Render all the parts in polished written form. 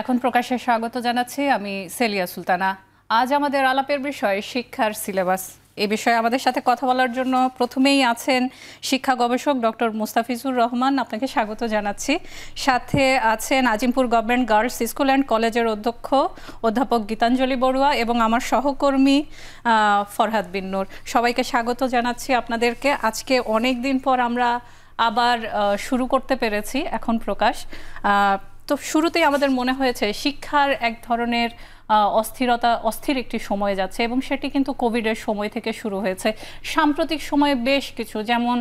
এখন প্রকাশে স্বাগত জানাচ্ছি আমি সেলিয়া সুলতানা। আজ আমাদের আলাপের বিষয় শিক্ষার সিলেবাস। এই বিষয়ে আমাদের সাথে কথা বলার জন্য প্রথমেই আছেন শিক্ষা গবেষক ডক্টর মুস্তাফিজুর রহমান, আপনাকে স্বাগত জানাচ্ছি। সাথে আছেন Azimpur government girls school and কলেজের অধ্যক্ষ অধ্যাপক গীতাঞ্জলি বড়ুয়া এবং আমার সহকর্মী ফরহাদ বিন নূর। সবাইকে স্বাগত জানাচ্ছি আপনাদেরকে। আজকে অনেক দিন পর আমরা আবার শুরু করতে পেরেছি এখন প্রকাশ। তো শুরুতেই আমাদের মনে হয়েছে শিক্ষার এক ধরনের অস্থির একটি সময় যাচ্ছে এবং সেটি কিন্তু কোভিডের সময় থেকে শুরু হয়েছে। সাম্প্রতিক সময়ে বেশ কিছু, যেমন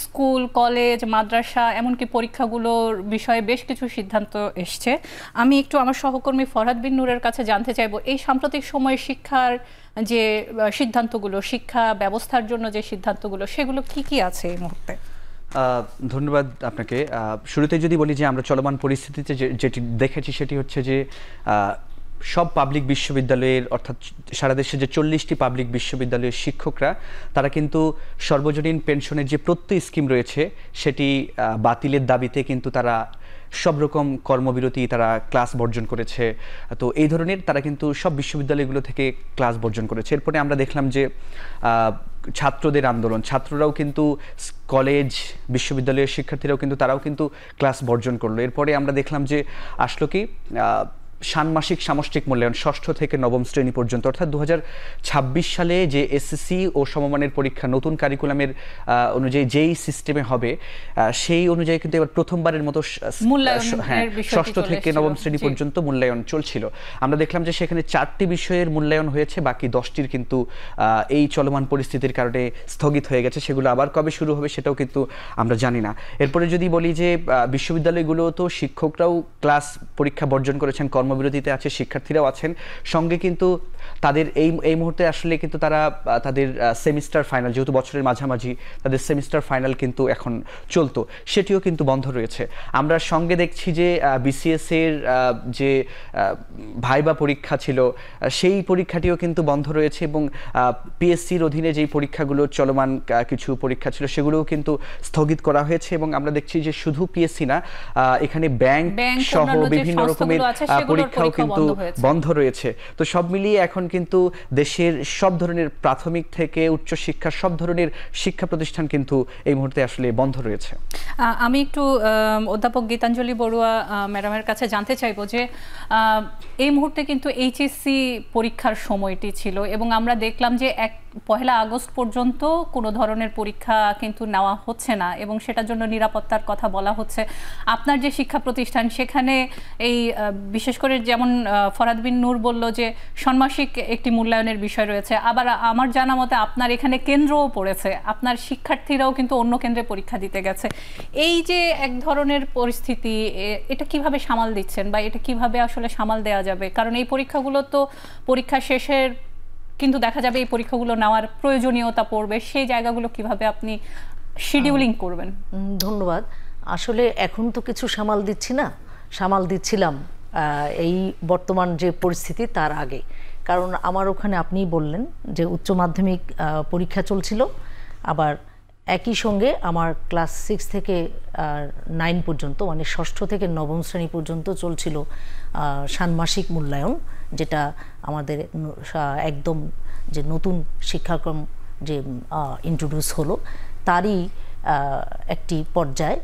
স্কুল, কলেজ, মাদ্রাসা, এমনকি পরীক্ষাগুলোর বিষয়ে বেশ কিছু সিদ্ধান্ত এসছে। আমি একটু আমার সহকর্মী ফরহাদ বিন নূরের কাছে জানতে চাইবো, এই সাম্প্রতিক সময়ে শিক্ষার যে সিদ্ধান্তগুলো, শিক্ষা ব্যবস্থার জন্য যে সিদ্ধান্তগুলো, সেগুলো কি কি আছে এই মুহূর্তে? ধন্যবাদ আপনাকে। শুরুতে যদি বলি যে আমরা চলমান পরিস্থিতিতে যেটি দেখেছি সেটি হচ্ছে যে সব পাবলিক বিশ্ববিদ্যালয়ের, অর্থাৎ সারা দেশে যে 40টি পাবলিক বিশ্ববিদ্যালয়ের শিক্ষকরা তারা কিন্তু সর্বজনীন পেনশনের যে প্রত্যয় স্কিম রয়েছে সেটি বাতিলের দাবিতে কিন্তু তারা সব রকম কর্মবিরতি, তারা ক্লাস বর্জন করেছে। তো এই ধরনের তারা কিন্তু সব বিশ্ববিদ্যালয়গুলো থেকে ক্লাস বর্জন করেছে। এরপরে আমরা দেখলাম যে ছাত্রদের আন্দোলন, ছাত্ররাও কিন্তু কলেজ বিশ্ববিদ্যালয়ের শিক্ষার্থীরাও কিন্তু তারাও কিন্তু ক্লাস বর্জন করলো। এরপরে আমরা দেখলাম যে আসলো কি ষান্মাসিক সামষ্টিক মূল্যায়ন ষষ্ঠ থেকে নবম শ্রেণী পর্যন্ত, অর্থাৎ 2026 সালে যে এসএসসি ও সমমানের পরীক্ষা নতুন কারিকুলামের অনুযায়ী যেই সিস্টেমে হবে সেই অনুযায়ী কিন্তু এবার প্রথমবারের মতো ষষ্ঠ থেকে নবম শ্রেণী পর্যন্ত মূল্যায়ন চলছিল। আমরা দেখলাম যে সেখানে 4টি বিষয়ের মূল্যায়ন হয়েছে, বাকি 10টির কিন্তু এই চলমান পরিস্থিতির কারণে স্থগিত হয়ে গেছে। সেগুলো আবার কবে শুরু হবে সেটাও কিন্তু আমরা জানি না। এরপরে যদি বলি যে বিশ্ববিদ্যালয়গুলো তো শিক্ষকরাও ক্লাস পরীক্ষা বর্জন করেছেন, কর্মবিরতিতে আছে, শিক্ষার্থীরাও আছেন। সঙ্গে কিন্তু তাদের এই মুহূর্তে আসলে কিন্তু তারা তাদের সেমিস্টার ফাইনাল, যেহেতু বছরের মাঝামাঝি তাদের সেমিস্টার ফাইনাল কিন্তু এখন চলতো, সেটিও কিন্তু বন্ধ রয়েছে। আমরা সঙ্গে দেখছি যে বিসিএস এর যে ভাইবা পরীক্ষা ছিল সেই পরীক্ষাটিও কিন্তু বন্ধ রয়েছে এবং পিএসসির অধীনে যেই পরীক্ষাগুলো চলমান কিছু পরীক্ষা ছিল সেগুলোও কিন্তু স্থগিত করা হয়েছে। এবং আমরা দেখছি যে শুধু পিএসসি না, এখানে ব্যাংক সহ বিভিন্ন রকমের পরীক্ষাও কিন্তু বন্ধ রয়েছে। তো সব মিলিয়ে এখন কিন্তু দেশের সব ধরনের প্রাথমিক থেকে উচ্চশিক্ষার সব ধরনের শিক্ষা প্রতিষ্ঠান কিন্তু এই মুহূর্তে আসলে বন্ধ রয়েছে। আমি একটু অধ্যাপক গীতাঞ্জলি বড়ুয়া ম্যাডামের কাছে জানতে চাইবো যে এই মুহূর্তে কিন্তু এইচএসসি পরীক্ষার সময়টি ছিল এবং আমরা দেখলাম যে 1 আগস্ট পর্যন্ত কোনো ধরনের পরীক্ষা কিন্তু নেওয়া হচ্ছে না এবং সেটার জন্য নিরাপত্তার কথা বলা হচ্ছে। আপনার যে শিক্ষা প্রতিষ্ঠান সেখানে এই বিশেষ করে যেমন ফরহাদ বিন নূর বলল যে ষান্মাসিক একটি মূল্যায়নের বিষয় রয়েছে, আবার আমার জানা মতে আপনার এখানে কেন্দ্রও পড়েছে, আপনার শিক্ষার্থীরাও কিন্তু অন্য কেন্দ্রে পরীক্ষা দিতে গেছে। এই যে এক ধরনের পরিস্থিতি, এটা কিভাবে সামাল দিচ্ছেন বা এটা কিভাবে আসলে সামাল দেওয়া যাবে? কারণ এই পরীক্ষাগুলো তো পরীক্ষা শেষের কিন্তু দেখা যাবে এই পরীক্ষাগুলো নেওয়ার প্রয়োজনীয়তা পড়বে, সেই জায়গাগুলো কিভাবে আপনি শিডিউলিং করবেন? ধন্যবাদ। আসলে এখন তো কিছু সামাল দিচ্ছি না, সামাল দিচ্ছিলাম এই বর্তমান যে পরিস্থিতি তার আগে। কারণ আমার ওখানে আপনিই বললেন যে উচ্চ মাধ্যমিক পরীক্ষা চলছিল, আবার একই সঙ্গে আমার ক্লাস 6 থেকে 9 পর্যন্ত, মানে ষষ্ঠ থেকে নবম শ্রেণী পর্যন্ত চলছিল ষান্মাসিক মূল্যায়ন, যেটা আমাদের একদম যে নতুন শিক্ষাক্রম যে ইন্ট্রোডিউস হলো তারই একটি পর্যায়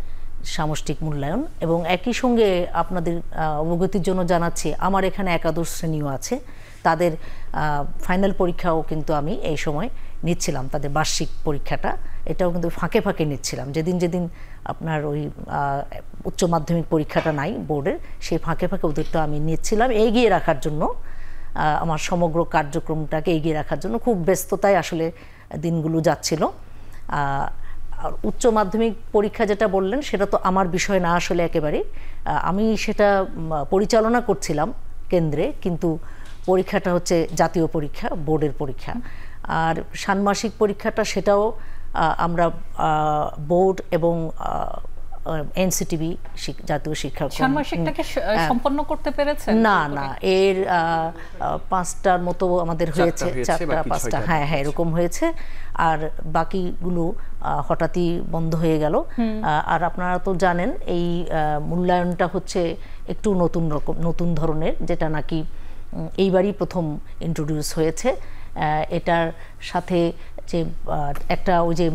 সামষ্টিক মূল্যায়ন। এবং একই সঙ্গে আপনাদের অবগতির জন্য জানাচ্ছি আমার এখানে একাদশ শ্রেণীও আছে, তাদের ফাইনাল পরীক্ষাও কিন্তু আমি এই সময় নিচ্ছিলাম, তাদের বার্ষিক পরীক্ষাটা এটাও কিন্তু ফাঁকে ফাঁকে নিচ্ছিলাম। যেদিন যেদিন আপনার ওই উচ্চ মাধ্যমিক পরীক্ষাটা নাই বোর্ডের, সেই ফাঁকে ফাঁকে ওদেরটা আমি নিচ্ছিলাম এগিয়ে রাখার জন্য, আমার সমগ্র কার্যক্রমটাকে এগিয়ে রাখার জন্য। খুব ব্যস্ততায় আসলে দিনগুলো যাচ্ছিল। আর উচ্চ মাধ্যমিক পরীক্ষা যেটা বললেন সেটা তো আমার বিষয় না আসলে একেবারে, আমি সেটা পরিচালনা করছিলাম কেন্দ্রে, কিন্তু পরীক্ষাটা হচ্ছে জাতীয় পরীক্ষা, বোর্ডের পরীক্ষা। আর ষান্মাসিক পরীক্ষাটা সেটাও আমরা বোর্ড এবং এনসিটিভি জাতীয় শিক্ষাক্রম ষান্মাসিকটাকে সম্পন্ন করতে পেরেছেন? না না, এর 5টার মতো আমাদের হয়েছে, 4টা 5টা, হ্যাঁ হ্যাঁ এরকম হয়েছে, আর বাকিগুলো হঠাৎই বন্ধ হয়ে গেল। আর আপনারা তো জানেন এই মূল্যায়নটা হচ্ছে একটু নতুন ধরনের, যেটা নাকি এইবারই প্রথম ইন্ট্রোডিউস হয়েছে। এটার সাথে যে একটা ওই যে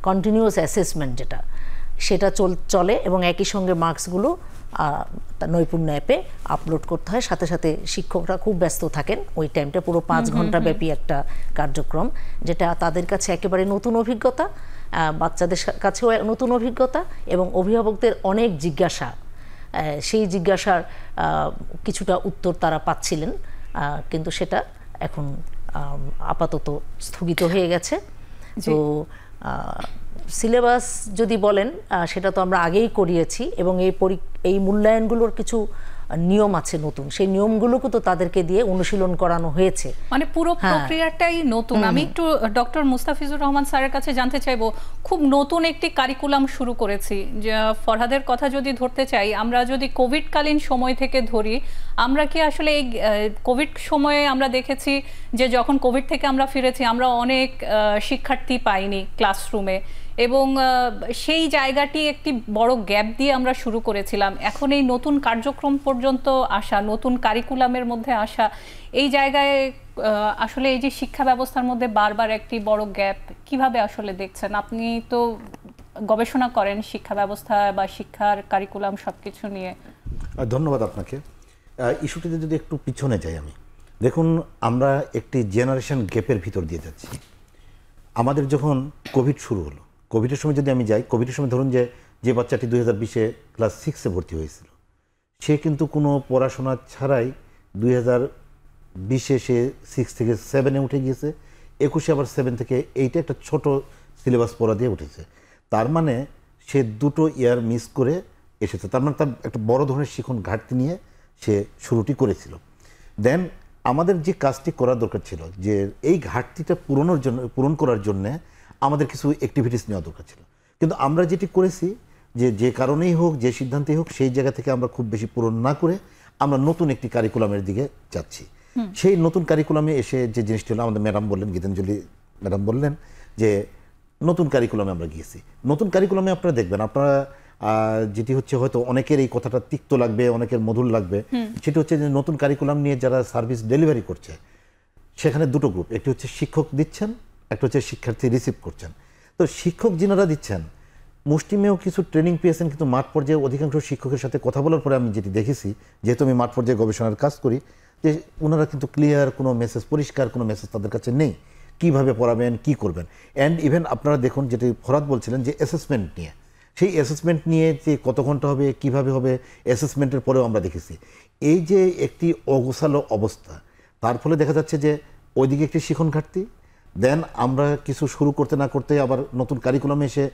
কন্টিনিউয়াস অ্যাসেসমেন্ট সেটা চলে, এবং একই সঙ্গে মার্কসগুলো নৈপুণ্য অ্যাপে আপলোড করতে হয়। সাথে সাথে শিক্ষকরা খুব ব্যস্ত থাকেন ওই টাইমটা, পুরো 5 ঘন্টা ব্যাপী একটা কার্যক্রম, যেটা তাদের কাছে একেবারে নতুন অভিজ্ঞতা, বাচ্চাদের কাছেও নতুন অভিজ্ঞতা, এবং অভিভাবকদের অনেক জিজ্ঞাসা, সেই জিজ্ঞাসার কিছুটা উত্তর তারা পাচ্ছিলেন, কিন্তু সেটা এখন আপাতত স্থগিত হয়ে গেছে। তো সিলেবাস যদি বলেন, সেটা তো আমরা আগেই করিয়েছি, এবং এই মূল্যায়নগুলোর কিছু নিয়ম আছে নতুন, সেই নিয়মগুলোকে তো তাদেরকে দিয়ে অনুশীলন করানো হয়েছে, মানে পুরো প্রক্রিয়াটাই নতুন। আমি একটু ডক্টর মুস্তাফিজুর রহমান স্যারের কাছে জানতে চাইবো, খুব নতুন একটি কারিকুলাম শুরু করেছি। ফরহাদের কথা যদি ধরতে চাই, আমরা যদি কোভিডকালীন সময় থেকে ধরি, আমরা কি আসলে এই কোভিড সময়ে আমরা দেখেছি যে যখন কোভিড থেকে আমরা ফিরেছি, আমরা অনেক শিক্ষার্থী পাইনি ক্লাসরুমে, এবং সেই জায়গাটি একটি বড় গ্যাপ দিয়ে আমরা শুরু করেছিলাম। এখন এই নতুন কার্যক্রম পর্যন্ত আসা, নতুন কারিকুলামের মধ্যে আসা, এই জায়গায় আসলে এই যে শিক্ষা ব্যবস্থার মধ্যে বারবার একটি বড় গ্যাপ, কিভাবে আসলে দেখছেন? আপনি তো গবেষণা করেন শিক্ষা ব্যবস্থা বা শিক্ষার কারিকুলাম সবকিছু নিয়ে। ধন্যবাদ আপনাকে। ইস্যুটিতে যদি একটু পিছনে যাই আমি, দেখুন আমরা একটি জেনারেশন গ্যাপের ভিতর দিয়ে যাচ্ছি। আমাদের যখন কোভিড শুরু হলো, কোভিডের সময় যদি আমি যাই, কোভিডের সময় ধরুন যে বাচ্চাটি 2020-এ ক্লাস 6-এ ভর্তি হয়েছিল, সে কিন্তু কোনো পড়াশোনা ছাড়াই 2020-এ সে 6 থেকে 7-এ উঠে গিয়েছে, 21-এ আবার 7 থেকে 8-এ একটা ছোট সিলেবাস পড়া দিয়ে উঠেছে। তার মানে সে 2টো ইয়ার মিস করে এসেছে, তার মানে তার একটা বড় ধরনের শিখন ঘাটতি নিয়ে সে শুরুটি করেছিল। দেন আমাদের যে কাজটি করা দরকার ছিল, যে এই ঘাটতিটা পূরণ করার জন্যে আমাদের কিছু অ্যাক্টিভিটিস নেওয়া দরকার ছিল, কিন্তু আমরা যেটি করেছি, যে কারণেই হোক, যে সিদ্ধান্তেই হোক, সেই জায়গা থেকে আমরা খুব বেশি পূরণ না করে আমরা নতুন একটি কারিকুলামের দিকে যাচ্ছি। সেই নতুন কারিকুলামে এসে যে জিনিসটি হলো, আমাদের ম্যাডাম বললেন, গীতাঞ্জলি ম্যাডাম বললেন যে নতুন কারিকুলামে আমরা গিয়েছি। নতুন কারিকুলামে আপনারা দেখবেন, আপনারা যেটি হচ্ছে, হয়তো অনেকের এই কথাটা তিক্ত লাগবে, অনেকের মধুর লাগবে, সেটি হচ্ছে যে নতুন কারিকুলাম নিয়ে যারা সার্ভিস ডেলিভারি করছে, সেখানে 2টো গ্রুপ, একটি হচ্ছে শিক্ষক দিচ্ছেন, একটা হচ্ছে শিক্ষার্থী রিসিভ করছেন। তো শিক্ষক যিনারা দিচ্ছেন, মুষ্টিমেয় কিছু ট্রেনিং পেয়েছেন, কিন্তু মাঠ পর্যায়ে অধিকাংশ শিক্ষকের সাথে কথা বলার পরে আমি যেটি দেখেছি, যেহেতু আমি মাঠ পর্যায়ে গবেষণার কাজ করি, যে ওনারা কিন্তু ক্লিয়ার কোনো মেসেজ, পরিষ্কার কোনো মেসেজ তাদের কাছে নেই, কিভাবে পড়াবেন, কি করবেন। অ্যান্ড ইভেন আপনারা দেখুন, যেটি ফরহাদ বলছিলেন যে অ্যাসেসমেন্ট নিয়ে, সেই অ্যাসেসমেন্ট নিয়ে যে কত ঘন্টা হবে, কিভাবে হবে, অ্যাসেসমেন্টের পরেও আমরা দেখেছি এই যে একটি অগোছালো অবস্থা, তার ফলে দেখা যাচ্ছে যে ওইদিকে একটি শিখন ঘাটতি। দেন আমরা কিছু শুরু করতে না করতে আবার নতুন কারিকুলামে এসে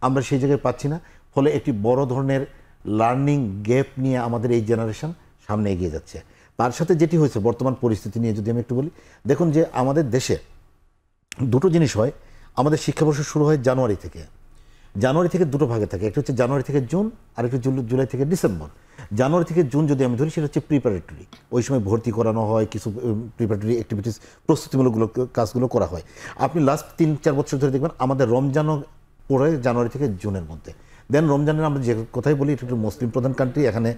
আমরা সেই জায়গায় পাচ্ছি না, ফলে একটি বড় ধরনের লার্নিং গ্যাপ নিয়ে আমাদের এই জেনারেশন সামনে এগিয়ে যাচ্ছে। তার সাথে যেটি হয়েছে বর্তমান পরিস্থিতি নিয়ে যদি আমি একটু বলি, দেখুন যে আমাদের দেশে 2টো জিনিস হয়। আমাদের শিক্ষাবর্ষ শুরু হয় জানুয়ারি থেকে 2টো ভাগে থাকে, একটা হচ্ছে জানুয়ারি থেকে জুন, আর একটা জুলাই থেকে ডিসেম্বর। জানুয়ারি থেকে জুন যদি আমি ধরি, সেটা হচ্ছে প্রিপারেটরি, ওই সময় ভর্তি করানো হয়, কিছু প্রিপারেটরি অ্যাক্টিভিটিস, প্রস্তুতিমূলক কাজগুলো করা হয়। আপনি লাস্ট 3-4 বছর ধরে দেখবেন আমাদের রমজানও পড়ে জানুয়ারি থেকে জুনের মধ্যে। দেন রমজানের আমরা যে কথাই বলি, এটা একটু মুসলিম প্রধান কান্ট্রি, এখানে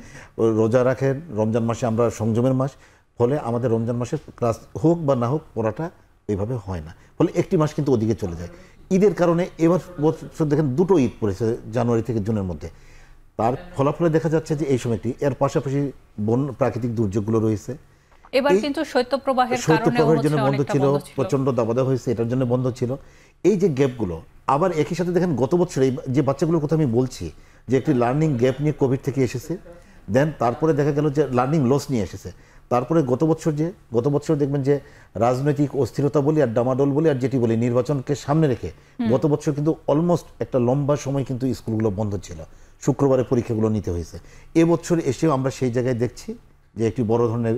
রোজা রাখেন, রমজান মাসে আমরা সংযমের মাস, ফলে আমাদের রমজান মাসে ক্লাস হোক বা না হোক পড়াটা এইভাবে হয় না, ফলে একটি মাস কিন্তু ওদিকে চলে যায়। ঈদের কারণে এবার বছর দেখেন 2টো ঈদ পড়েছে জানুয়ারি থেকে জুনের মধ্যে, তার ফলাফলে দেখা যাচ্ছে যে এই সময়টি, এর পাশাপাশি প্রাকৃতিক দুর্যোগগুলো রয়েছে। এবার কিন্তু শৈত্যপ্রবাহের জন্য বন্ধ ছিল, প্রচন্ড দাবদাহ হয়েছে, এটার জন্য বন্ধ ছিল। এই যে গ্যাপগুলো, আবার একই সাথে দেখেন গত বছর এই যে বাচ্চাগুলোর কথা আমি বলছি, যে একটি লার্নিং গ্যাপ নিয়ে কোভিড থেকে এসেছে, দেন তারপরে দেখা গেল যে লার্নিং লস নিয়ে এসেছে। তারপরে গত বছর দেখবেন যে রাজনৈতিক অস্থিরতা বলি আর ডামাডোল বলি আর যেটি বলি নির্বাচনকে সামনে রেখে গত বছর কিন্তু অলমোস্ট একটা লম্বা সময় কিন্তু স্কুলগুলো বন্ধ ছিল, শুক্রবারে পরীক্ষাগুলো নিতে হয়েছে। এবছর এসেও আমরা সেই জায়গায় দেখছি যে একটি বড় ধরনের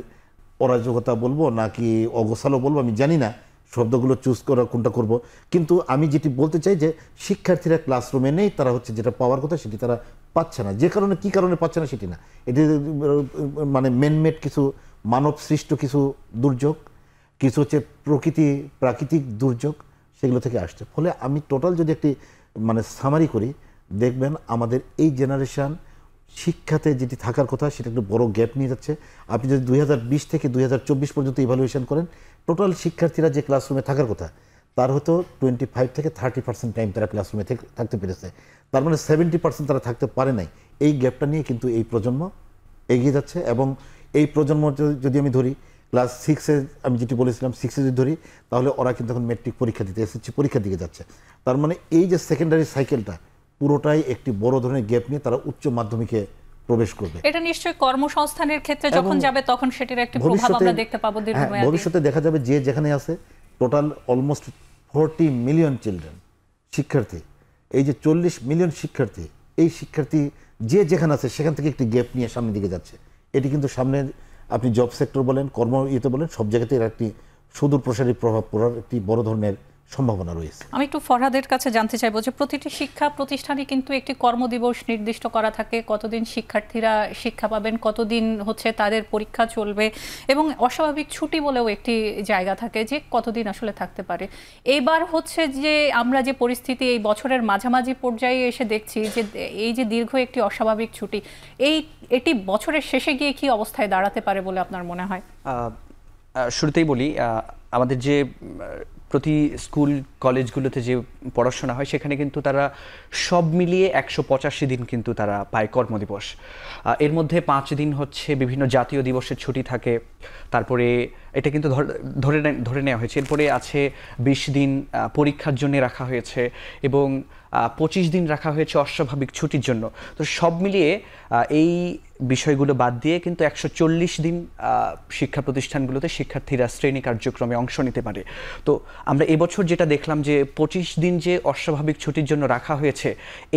অরাজকতা বলবো নাকি অগোছালো বলবো আমি জানি না, শব্দগুলো চুজ করা কোনটা করব। কিন্তু আমি যেটি বলতে চাই যে শিক্ষার্থীরা ক্লাসরুমে নেই, তারা হচ্ছে যেটা পাওয়ার কথা সেটি তারা পাচ্ছে না। যে কারণে কি কারণে পাচ্ছে না সেটি না, এটি মানে মেনমেড কিছু মানব সৃষ্ট কিছু দুর্যোগ, কিছু হচ্ছে প্রাকৃতিক দুর্যোগ, সেগুলো থেকে আসছে। ফলে আমি টোটাল যদি একটি মানে সামারি করি, দেখবেন আমাদের এই জেনারেশন শিক্ষাতে যেটি থাকার কথা সেটা একটু বড় গ্যাপ নিয়ে যাচ্ছে। আপনি যদি 2020 থেকে 2024 পর্যন্ত ইভ্যালুয়েশন করেন, টোটাল শিক্ষার্থীরা যে ক্লাসরুমে থাকার কথা তার হয়তো 25 থেকে 30% টাইম তারা ক্লাসরুমে থাকতে পেরেছে। তার মানে 70% তারা থাকতে পারে নাই। এই গ্যাপটা নিয়ে কিন্তু এই প্রজন্ম এগিয়ে যাচ্ছে। এবং এই প্রজন্ম যদি আমি ধরি ক্লাস 6-এ, আমি যেটি বলেছিলাম 6-এ যদি ধরি, তাহলে ওরা কিন্তু এখন মেট্রিক পরীক্ষা দিতে, এসএসসি পরীক্ষার দিকে যাচ্ছে। তার মানে এই যে সেকেন্ডারি সাইকেলটা পুরোটাই একটি বড় ধরনের গ্যাপ নিয়ে তারা উচ্চ মাধ্যমিকে প্রবেশ করবে। এটা নিশ্চয়ই কর্মসংস্থানের ক্ষেত্রে যখন যাবে তখন সেটির একটা প্রভাব আমরা দেখতে পাবো দীর্ঘমেয়াদী। ভবিষ্যতে দেখা যাবে যে যেখানে আছে টোটাল অলমোস্ট 40 মিলিয়ন চিলড্রেন শিক্ষার্থী, এই যে 40 মিলিয়ন শিক্ষার্থী, এই শিক্ষার্থী যে যেখানে আছে সেখান থেকে একটি গ্যাপ নিয়ে সামনের দিকে যাচ্ছে। এটি কিন্তু সামনের আপনি জব সেক্টর বলেন, কর্ম বলেন, সব জায়গাতে এর একটি সুদূর প্রসারী প্রভাব পড়ার একটি বড় ধরনের সম্ভাবনা রয়েছে। আমি একটু ফরহাদের কাছে জানতে চাইবো যে প্রতিটি শিক্ষা প্রতিষ্ঠানে কিন্তু একটি কর্মদিবস নির্দিষ্ট করা থাকে, কতদিন শিক্ষার্থীরা শিক্ষা পাবেন, কতদিন হচ্ছে তাদের পরীক্ষা চলবে, এবং অস্বাভাবিক ছুটি বলেও একটি জায়গা থাকে যে কতদিন আসলে থাকতে পারে। এইবার হচ্ছে যে আমরা যে পরিস্থিতি এই বছরের মাঝামাঝি পর্যায়ে এসে দেখছি যে এই যে দীর্ঘ একটি অস্বাভাবিক ছুটি, এটি বছরের শেষে গিয়ে কি অবস্থায় দাঁড়াতে পারে বলে আপনার মনে হয়? শুরুতেই বলি, আমাদের যে প্রতি স্কুল কলেজগুলোতে যে পড়াশোনা হয় সেখানে কিন্তু তারা সব মিলিয়ে 185 দিন কিন্তু তারা পায় কর্মদিবস। এর মধ্যে 5 দিন হচ্ছে বিভিন্ন জাতীয় দিবসের ছুটি থাকে, তারপরে এটা কিন্তু ধরে নেওয়া হয়েছে। এরপরে আছে 20 দিন পরীক্ষার জন্য রাখা হয়েছে এবং 25 দিন রাখা হয়েছে অস্বাভাবিক ছুটির জন্য। তো সব মিলিয়ে এই বিষয়গুলো বাদ দিয়ে কিন্তু 140 দিন শিক্ষা প্রতিষ্ঠানগুলোতে শিক্ষার্থীরা শ্রেণী কার্যক্রমে অংশ নিতে পারে। তো আমরা এবছর যেটা দেখলাম যে 25 দিন যে অস্বাভাবিক ছুটির জন্য রাখা হয়েছে,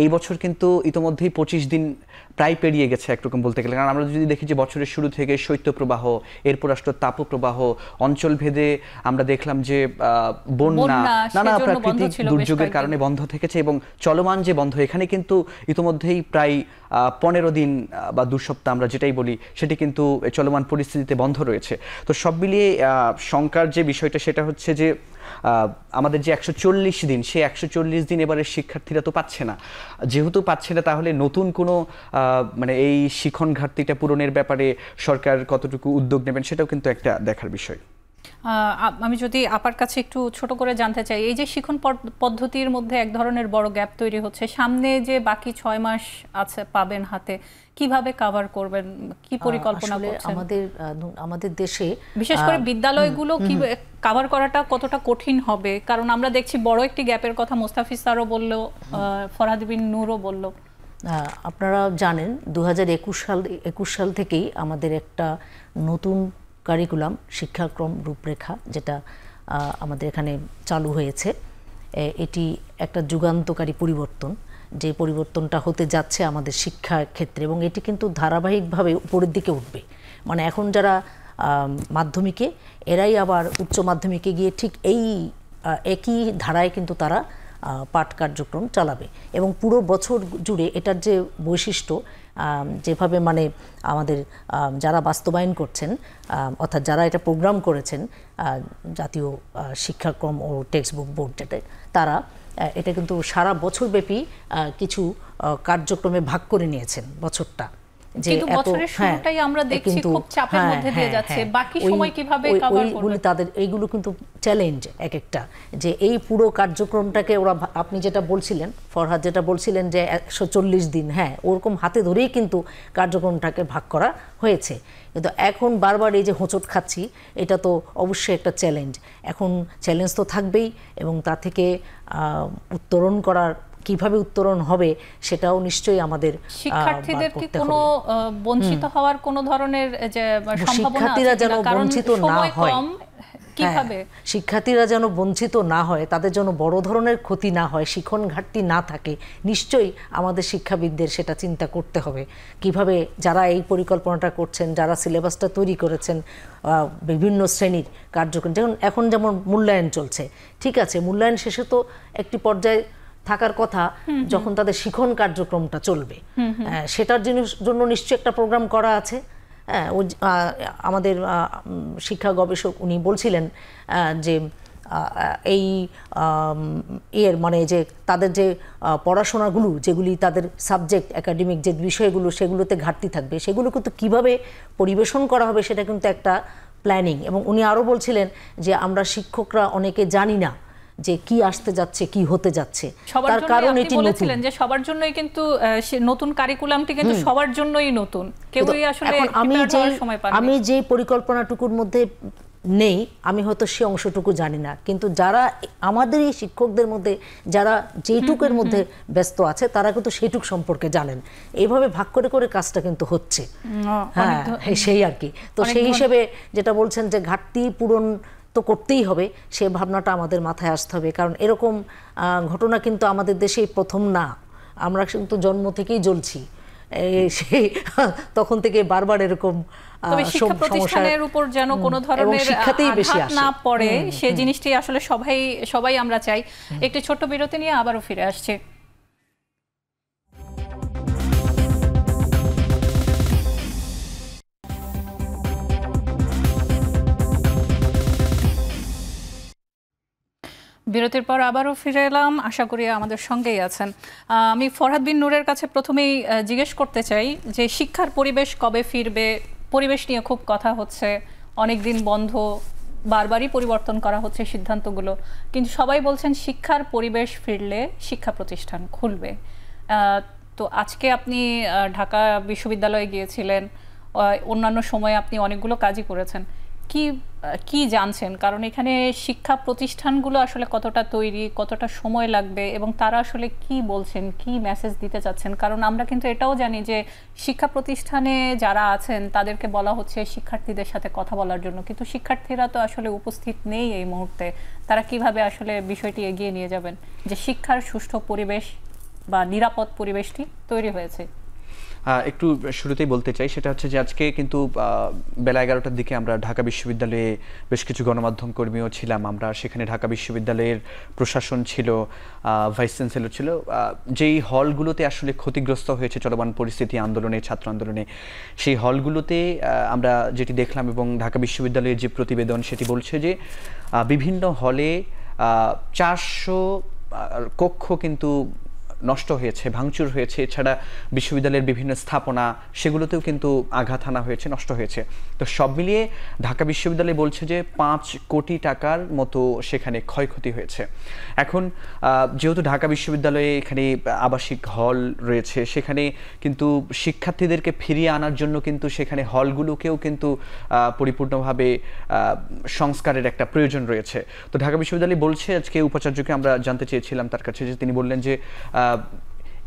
এই বছর কিন্তু ইতোমধ্যেই 25 দিন প্রায় পেরিয়ে গেছে একরকম বলতে গেলে। কারণ আমরা যদি দেখি যে বছরের শুরু থেকে শৈত্যপ্রবাহ, এরপর আসলো তাপপ্রবাহ, অঞ্চলভেদে আমরা দেখলাম যে বন্যা, নানা প্রাকৃতিক দুর্যোগের কারণে বন্ধ থেকেছে এবং চলমান যে বন্ধ, এখানে কিন্তু ইতোমধ্যেই প্রায় 15 দিন বা 2 সপ্তাহ আমরা যেটাই বলি সেটি কিন্তু চলমান পরিস্থিতিতে বন্ধ রয়েছে। তো সব মিলিয়ে শঙ্কার যে বিষয়টা সেটা হচ্ছে যে আমাদের যে 140 দিন, সেই 140 দিন এবারে শিক্ষার্থীরা তো পাচ্ছে না। যেহেতু পাচ্ছে না, তাহলে নতুন কোনো মানে এই শিখন ঘাটতিটা পূরণের ব্যাপারে সরকার কতটুকু উদ্যোগ নেবেন সেটাও কিন্তু একটা দেখার বিষয়। আমি যদি আপার কাছে একটু ছোট করে জানতে চাই, এই যে শিখন পদ্ধতির মধ্যে এক ধরনের বড় গ্যাপ তৈরি হচ্ছে, সামনে যে বাকি 6 মাস আছে পাবেন হাতে, কিভাবে কভার করবেন, কি পরিকল্পনা করছেন? আমাদের দেশে বিশেষ করে বিদ্যালয়গুলো কি কভার করাটা কতটা কঠিন হবে? কারণ আমরা দেখছি বড় একটি গ্যাপের কথা মোস্তাফিজ স্যারও বললো, ফরহাদ বিন নূরও বলল। আপনারা জানেন 2021 সাল থেকেই আমাদের একটা নতুন কারিকুলাম, শিক্ষাক্রম রূপরেখা, যেটা আমাদের এখানে চালু হয়েছে। এটি একটা যুগান্তকারী পরিবর্তন, যে পরিবর্তনটা হতে যাচ্ছে আমাদের শিক্ষা ক্ষেত্রে, এবং এটি কিন্তু ধারাবাহিকভাবে উপরের দিকে উঠবে। মানে এখন যারা মাধ্যমিকে, এরাই আবার উচ্চ মাধ্যমিকে গিয়ে ঠিক এই একই ধারায় কিন্তু তারা পাঠ কার্যক্রম চালাবে, এবং পুরো বছর জুড়ে এটার যে বৈশিষ্ট্য, যেভাবে মানে আমাদের যারা বাস্তবায়ন করছেন, অর্থাৎ যারা এটা প্রোগ্রাম করেছেন, জাতীয় শিক্ষাক্রম ও টেক্সট বুক বোর্ড, যেটা তারা এটা কিন্তু সারা বছরব্যাপী কিছু কার্যক্রমে ভাগ করে নিয়েছেন বছরটা। কিন্তু বছরের শুরুটাই আমরা দেখছি খুব চাপের মধ্যে দিয়ে যাচ্ছে, বাকি সময় কিভাবে কভার করবে? তাদের এইগুলো কিন্তু চ্যালেঞ্জ এক একটা, যে এই পুরো কার্যক্রমটাকে ওরা, আপনি যেটা বলছিলেন ফরহাদ, যেটা বলছিলেন যে 140 দিন, হ্যাঁ ওরকম হাতে ধরেই কিন্তু কার্যক্রমটাকে ভাগ করা হয়েছে। কিন্তু এখন বারবার এই যে হোঁচট খাচ্ছি, এটা তো অবশ্যই একটা চ্যালেঞ্জ। এখন চ্যালেঞ্জ তো থাকবেই, এবং তা থেকে উত্তরণ করার, কিভাবে উত্তরণ হবে সেটাও নিশ্চয়ই আমাদের শিক্ষার্থীদের কি কোনো বঞ্চিত হওয়ার কোনো ধরনের যে সম্ভাবনা আছে? শিক্ষার্থীরা যেন বঞ্চিত না হয়, কিভাবে শিক্ষার্থীরা যেন বঞ্চিত না হয়, তাদের যেন বড় ধরনের ক্ষতি না হয়, শিখন ঘাটতি না থাকে, নিশ্চয়ই আমাদের শিক্ষাবিদদের সেটা চিন্তা করতে হবে। কিভাবে যারা এই পরিকল্পনাটা করছেন, যারা সিলেবাসটা তৈরি করেছেন, বিভিন্ন শ্রেণীর কার্যক্রম, এখন যেমন মূল্যায়ন চলছে, ঠিক আছে, মূল্যায়ন শেষে তো একটি পর্যায়ে থাকার কথা যখন তাদের শিখন কার্যক্রমটা চলবে, সেটার জন্য নিশ্চয়ই একটা প্রোগ্রাম করা আছে। আমাদের শিক্ষা গবেষক উনি বলছিলেন যে এই মানে যে তাদের যে পড়াশোনাগুলো, যেগুলি তাদের সাবজেক্ট একাডেমিক যে বিষয়গুলো, সেগুলোতে ঘাটতি থাকবে, সেগুলো কিন্তু কীভাবে পরিবেশন করা হবে সেটা কিন্তু একটা প্ল্যানিং। এবং উনি আরও বলছিলেন যে আমরা শিক্ষকরা অনেকে জানি না যে কি আসতে যাচ্ছে, কি হতে যাচ্ছে, তার কারণ এটি বলেছিলেন যে সবার জন্যই কিন্তু নতুন কারিকুলামটি কিন্তু সবার জন্যই নতুন, কেউই আসলে আমি যে পরিকল্পনাটুকুর মধ্যে নেই, আমি হয়তো সে অংশটুকু জানি না, কিন্তু যারা আমাদের এই শিক্ষকদের মধ্যে যারা যেটুকের মধ্যে ব্যস্ত আছে তারা কিন্তু সেইটুক সম্পর্কে জানেন। এইভাবে ভাগ করে করে কাজটা কিন্তু হচ্ছে। হ্যাঁ, সেই আর কি। তো সেই হিসেবে যেটা বলছেন যে ঘাটতি পূরণ তো করতেই হবে, সে ভাবনাটা আমাদের মাথায় আসতে হবে। কারণ এরকম ঘটনা কিন্তু আমাদের দেশেই প্রথম না, আমরা কিন্তু জন্ম থেকেই জ্বলছি, সেই তখন থেকে বারবার এরকম শিক্ষা প্রতিষ্ঠানের উপর যেন কোনো ধরনের আঘাত না পড়ে, সে জিনিসটি আসলে সবাই আমরা চাই। একটি ছোট্ট বিরতি নিয়ে আবারও ফিরে আসছে। বিরতির পর আবারও ফিরে এলাম, আশা করি আমাদের সঙ্গেই আছেন। আমি ফরহাদ বিন নূরের কাছে প্রথমেই জিজ্ঞেস করতে চাই যে শিক্ষার পরিবেশ কবে ফিরবে? পরিবেশ নিয়ে খুব কথা হচ্ছে, অনেক দিন বন্ধ, বারবারই পরিবর্তন করা হচ্ছে সিদ্ধান্তগুলো, কিন্তু সবাই বলছেন শিক্ষার পরিবেশ ফিরলে শিক্ষা প্রতিষ্ঠান খুলবে। তো আজকে আপনি ঢাকা বিশ্ববিদ্যালয়ে গিয়েছিলেন, অন্যান্য সময়ে আপনি অনেকগুলো কাজই করেছেন, কি জানছেন? কারণ এখানে শিক্ষা প্রতিষ্ঠানগুলো আসলে কতটা তৈরি, কতটা সময় লাগবে, এবং তারা আসলে কি বলছেন, কি মেসেজ দিতে চাচ্ছেন? কারণ আমরা কিন্তু এটাও জানি যে শিক্ষা প্রতিষ্ঠানে যারা আছেন তাদেরকে বলা হচ্ছে শিক্ষার্থীদের সাথে কথা বলার জন্য, কিন্তু শিক্ষার্থীরা তো আসলে উপস্থিত নেই এই মুহূর্তে। তারা কিভাবে আসলে বিষয়টি এগিয়ে নিয়ে যাবেন যে শিক্ষার সুষ্ঠু পরিবেশ বা নিরাপদ পরিবেশটি তৈরি হয়েছে? একটু শুরুতেই বলতে চাই, সেটা হচ্ছে যে আজকে কিন্তু বেলা 11টার দিকে আমরা ঢাকা বিশ্ববিদ্যালয়ে বেশ কিছু গণমাধ্যম কর্মীও ছিলাম। আমরা সেখানে ঢাকা বিশ্ববিদ্যালয়ের প্রশাসন ছিল, ভাইস চ্যান্সেলর ছিল, যেই হলগুলোতে আসলে ক্ষতিগ্রস্ত হয়েছে চলমান পরিস্থিতি আন্দোলনে, ছাত্র আন্দোলনে, সেই হলগুলোতে আমরা যেটি দেখলাম, এবং ঢাকা বিশ্ববিদ্যালয়ের যে প্রতিবেদন সেটি বলছে যে বিভিন্ন হলে 400 কক্ষ কিন্তু নষ্ট হয়েছে, ভাঙচুর হয়েছে। এছাড়া বিশ্ববিদ্যালয়ের বিভিন্ন স্থাপনা, সেগুলোতেও কিন্তু আঘাত হানা হয়েছে, নষ্ট হয়েছে। তো সব মিলিয়ে ঢাকা বিশ্ববিদ্যালয় বলছে যে 5 কোটি টাকার মতো সেখানে ক্ষয়ক্ষতি হয়েছে। এখন যেহেতু ঢাকা বিশ্ববিদ্যালয়ে এখানে আবাসিক হল রয়েছে, সেখানে কিন্তু শিক্ষার্থীদেরকে ফিরিয়ে আনার জন্য কিন্তু সেখানে হলগুলোকেও কিন্তু পরিপূর্ণভাবে সংস্কারের একটা প্রয়োজন রয়েছে। তো ঢাকা বিশ্ববিদ্যালয় বলছে, আজকে উপাচার্যকে আমরা জানতে চেয়েছিলাম তার কাছে, যে তিনি বললেন যে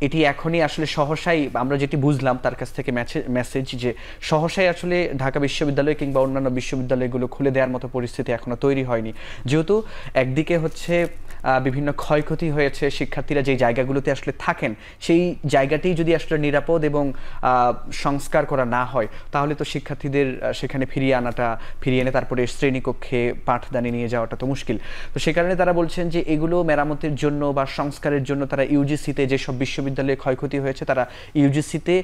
এটি এখনই আসলে সহসাই, আমরা যেটি বুঝলাম তার কাছ থেকে মেসেজ, যে সহসাই আসলে ঢাকা বিশ্ববিদ্যালয় কিংবা অন্যান্য বিশ্ববিদ্যালয়গুলো খুলে দেওয়ার মতো পরিস্থিতি এখনো তৈরি হয়নি। যেহেতু একদিকে হচ্ছে বিভিন্ন ক্ষয়ক্ষতি হয়েছে, শিক্ষার্থীরা যে জায়গাগুলোতে আসলে থাকেন সেই জায়গাটি যদি আসলে নিরাপদ এবং সংস্কার করা না হয়, তাহলে তো শিক্ষার্থীদের সেখানে ফিরিয়ে এনে তারপরে শ্রেণীকক্ষে পাঠদানে নিয়ে যাওয়াটা তো মুশকিল। তো সে কারণে তারা বলছেন যে এগুলো মেরামতের জন্য বা সংস্কারের জন্য তারা ইউজিসিতে, যেসব বিশ্ববিদ্যালয়ে ক্ষয়ক্ষতি হয়েছে, তারা ইউজিসিতে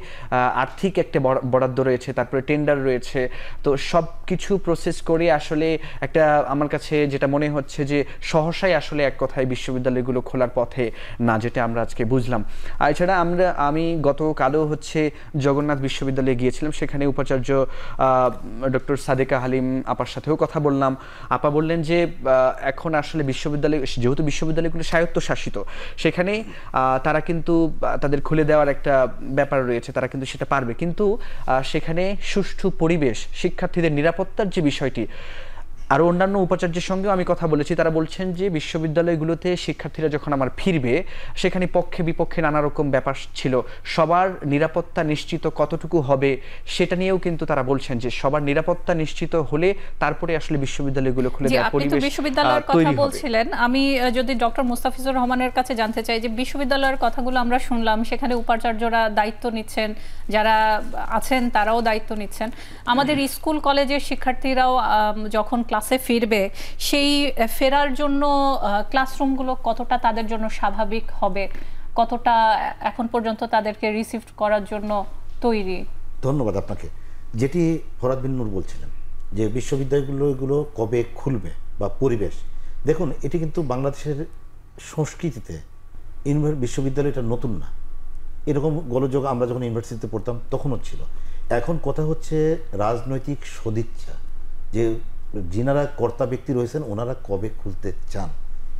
আর্থিক একটা বরাদ্দ রয়েছে, তারপরে টেন্ডার রয়েছে। তো সব কিছু প্রসেস করে আসলে একটা, আমার কাছে যেটা মনে হচ্ছে যে সহসাই আসলে এক কথায় বিশ্ববিদ্যালয়গুলো খোলার পথে না, যেটা আমরা আজকে বুঝলাম। আর এছাড়া আমি গতকালও হচ্ছে জগন্নাথ বিশ্ববিদ্যালয়ে গিয়েছিলাম, সেখানে উপাচার্য ডক্টর সাদেকা হালিম আপার সাথেও কথা বললাম। আপা বললেন যে এখন আসলে বিশ্ববিদ্যালয়, যেহেতু বিশ্ববিদ্যালয়গুলো স্বায়ত্তশাসিত, সেখানে তারা কিন্তু তাদের খুলে দেওয়ার একটা ব্যাপার রয়েছে, তারা কিন্তু সেটা পারবে, কিন্তু সেখানে সুষ্ঠু পরিবেশ, শিক্ষার্থীদের নিরাপত্তার যে বিষয়টি, আরও অন্যান্য উপাচার্যের সঙ্গেও আমি কথা বলেছি, তারা বলছেন যে বিশ্ববিদ্যালয়গুলোতে শিক্ষার্থীরা যখন আমার ফিরবে সেখানে পক্ষে বিপক্ষে নানা রকম ব্যাপার ছিল, সবার নিরাপত্তা নিশ্চিত কতটুকু হবে সেটা নিয়েও কিন্তু তারা বলছেন যে সবার নিরাপত্তা নিশ্চিত হলে তারপরে আসলে বিশ্ববিদ্যালয়গুলো খুলে দেওয়ার আপনি তো পরিবেশ বিশ্ববিদ্যালয়ের কথা তৈরি হবে। বলছিলেন, আমি যদি ডক্টর মুস্তাফিজুর রহমানের কাছে জানতে চাই যে বিশ্ববিদ্যালয়ের কথাগুলো আমরা শুনলাম, সেখানে উপাচার্যরা দায়িত্ব নিচ্ছেন, যারা আছেন তারাও দায়িত্ব নিচ্ছেন, আমাদের স্কুল কলেজের শিক্ষার্থীরাও যখন ক্লাসে ফিরবে সেই ফেরার জন্য ক্লাসরুমগুলো কতটা তাদের জন্য স্বাভাবিক হবে, কতটা এখন পর্যন্ত তাদেরকে রিসিভ করার জন্য তৈরি? ধন্যবাদ আপনাকে। যেটি ফরহাদ বিন নূর বলছিলেন যে বিশ্ববিদ্যালয়গুলো কবে খুলবে বা পরিবেশ, দেখুন এটি কিন্তু বাংলাদেশের সংস্কৃতিতে বিশ্ববিদ্যালয়টা নতুন না, এরকম গোলযোগ আমরা যখন ইউনিভার্সিটিতে পড়তাম তখনও ছিল। এখন কথা হচ্ছে রাজনৈতিক সদিচ্ছা, যে যিনারা কর্তা ব্যক্তি রয়েছেন ওনারা কবে খুলতে চান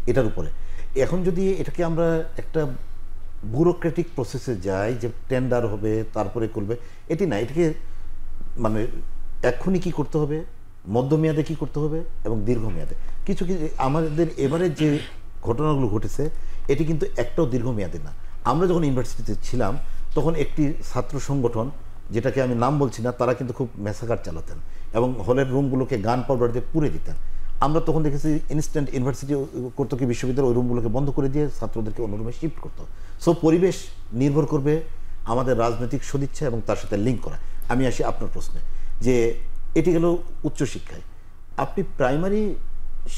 এটার উপরে। এখন যদি এটাকে আমরা একটা ব্যুরোক্রেটিক প্রসেসে যাই যে টেন্ডার হবে তারপরে করবে, এটি না, এটাকে মানে এক্ষুনি কি করতে হবে, মধ্যমেয়াদে কি করতে হবে এবং দীর্ঘমেয়াদে কিছু কিছু। আমাদের এবারে যে ঘটনাগুলো ঘটেছে এটি কিন্তু একটাও দীর্ঘমেয়াদে না। আমরা যখন ইউনিভার্সিটিতে ছিলাম তখন একটি ছাত্র সংগঠন, যেটাকে আমি নাম বলছি না, তারা কিন্তু খুব ম্যাসাকার চালাতেন এবং হলের রুমগুলোকে গান পাউডার দিয়ে পুড়ে দিতেন। আমরা তখন দেখেছি ইনস্ট্যান্ট ইউনিভার্সিটি করতো কি, বিশ্ববিদ্যালয় ওই রুমগুলোকে বন্ধ করে দিয়ে ছাত্রদেরকে অন্য রুমে শিফট করতো। সো পরিবেশ নির্ভর করবে আমাদের রাজনৈতিক সদিচ্ছা এবং তার সাথে লিঙ্ক করা। আমি আসি আপনার প্রশ্নে, যে এটি গেল উচ্চশিক্ষায়। আপনি প্রাইমারি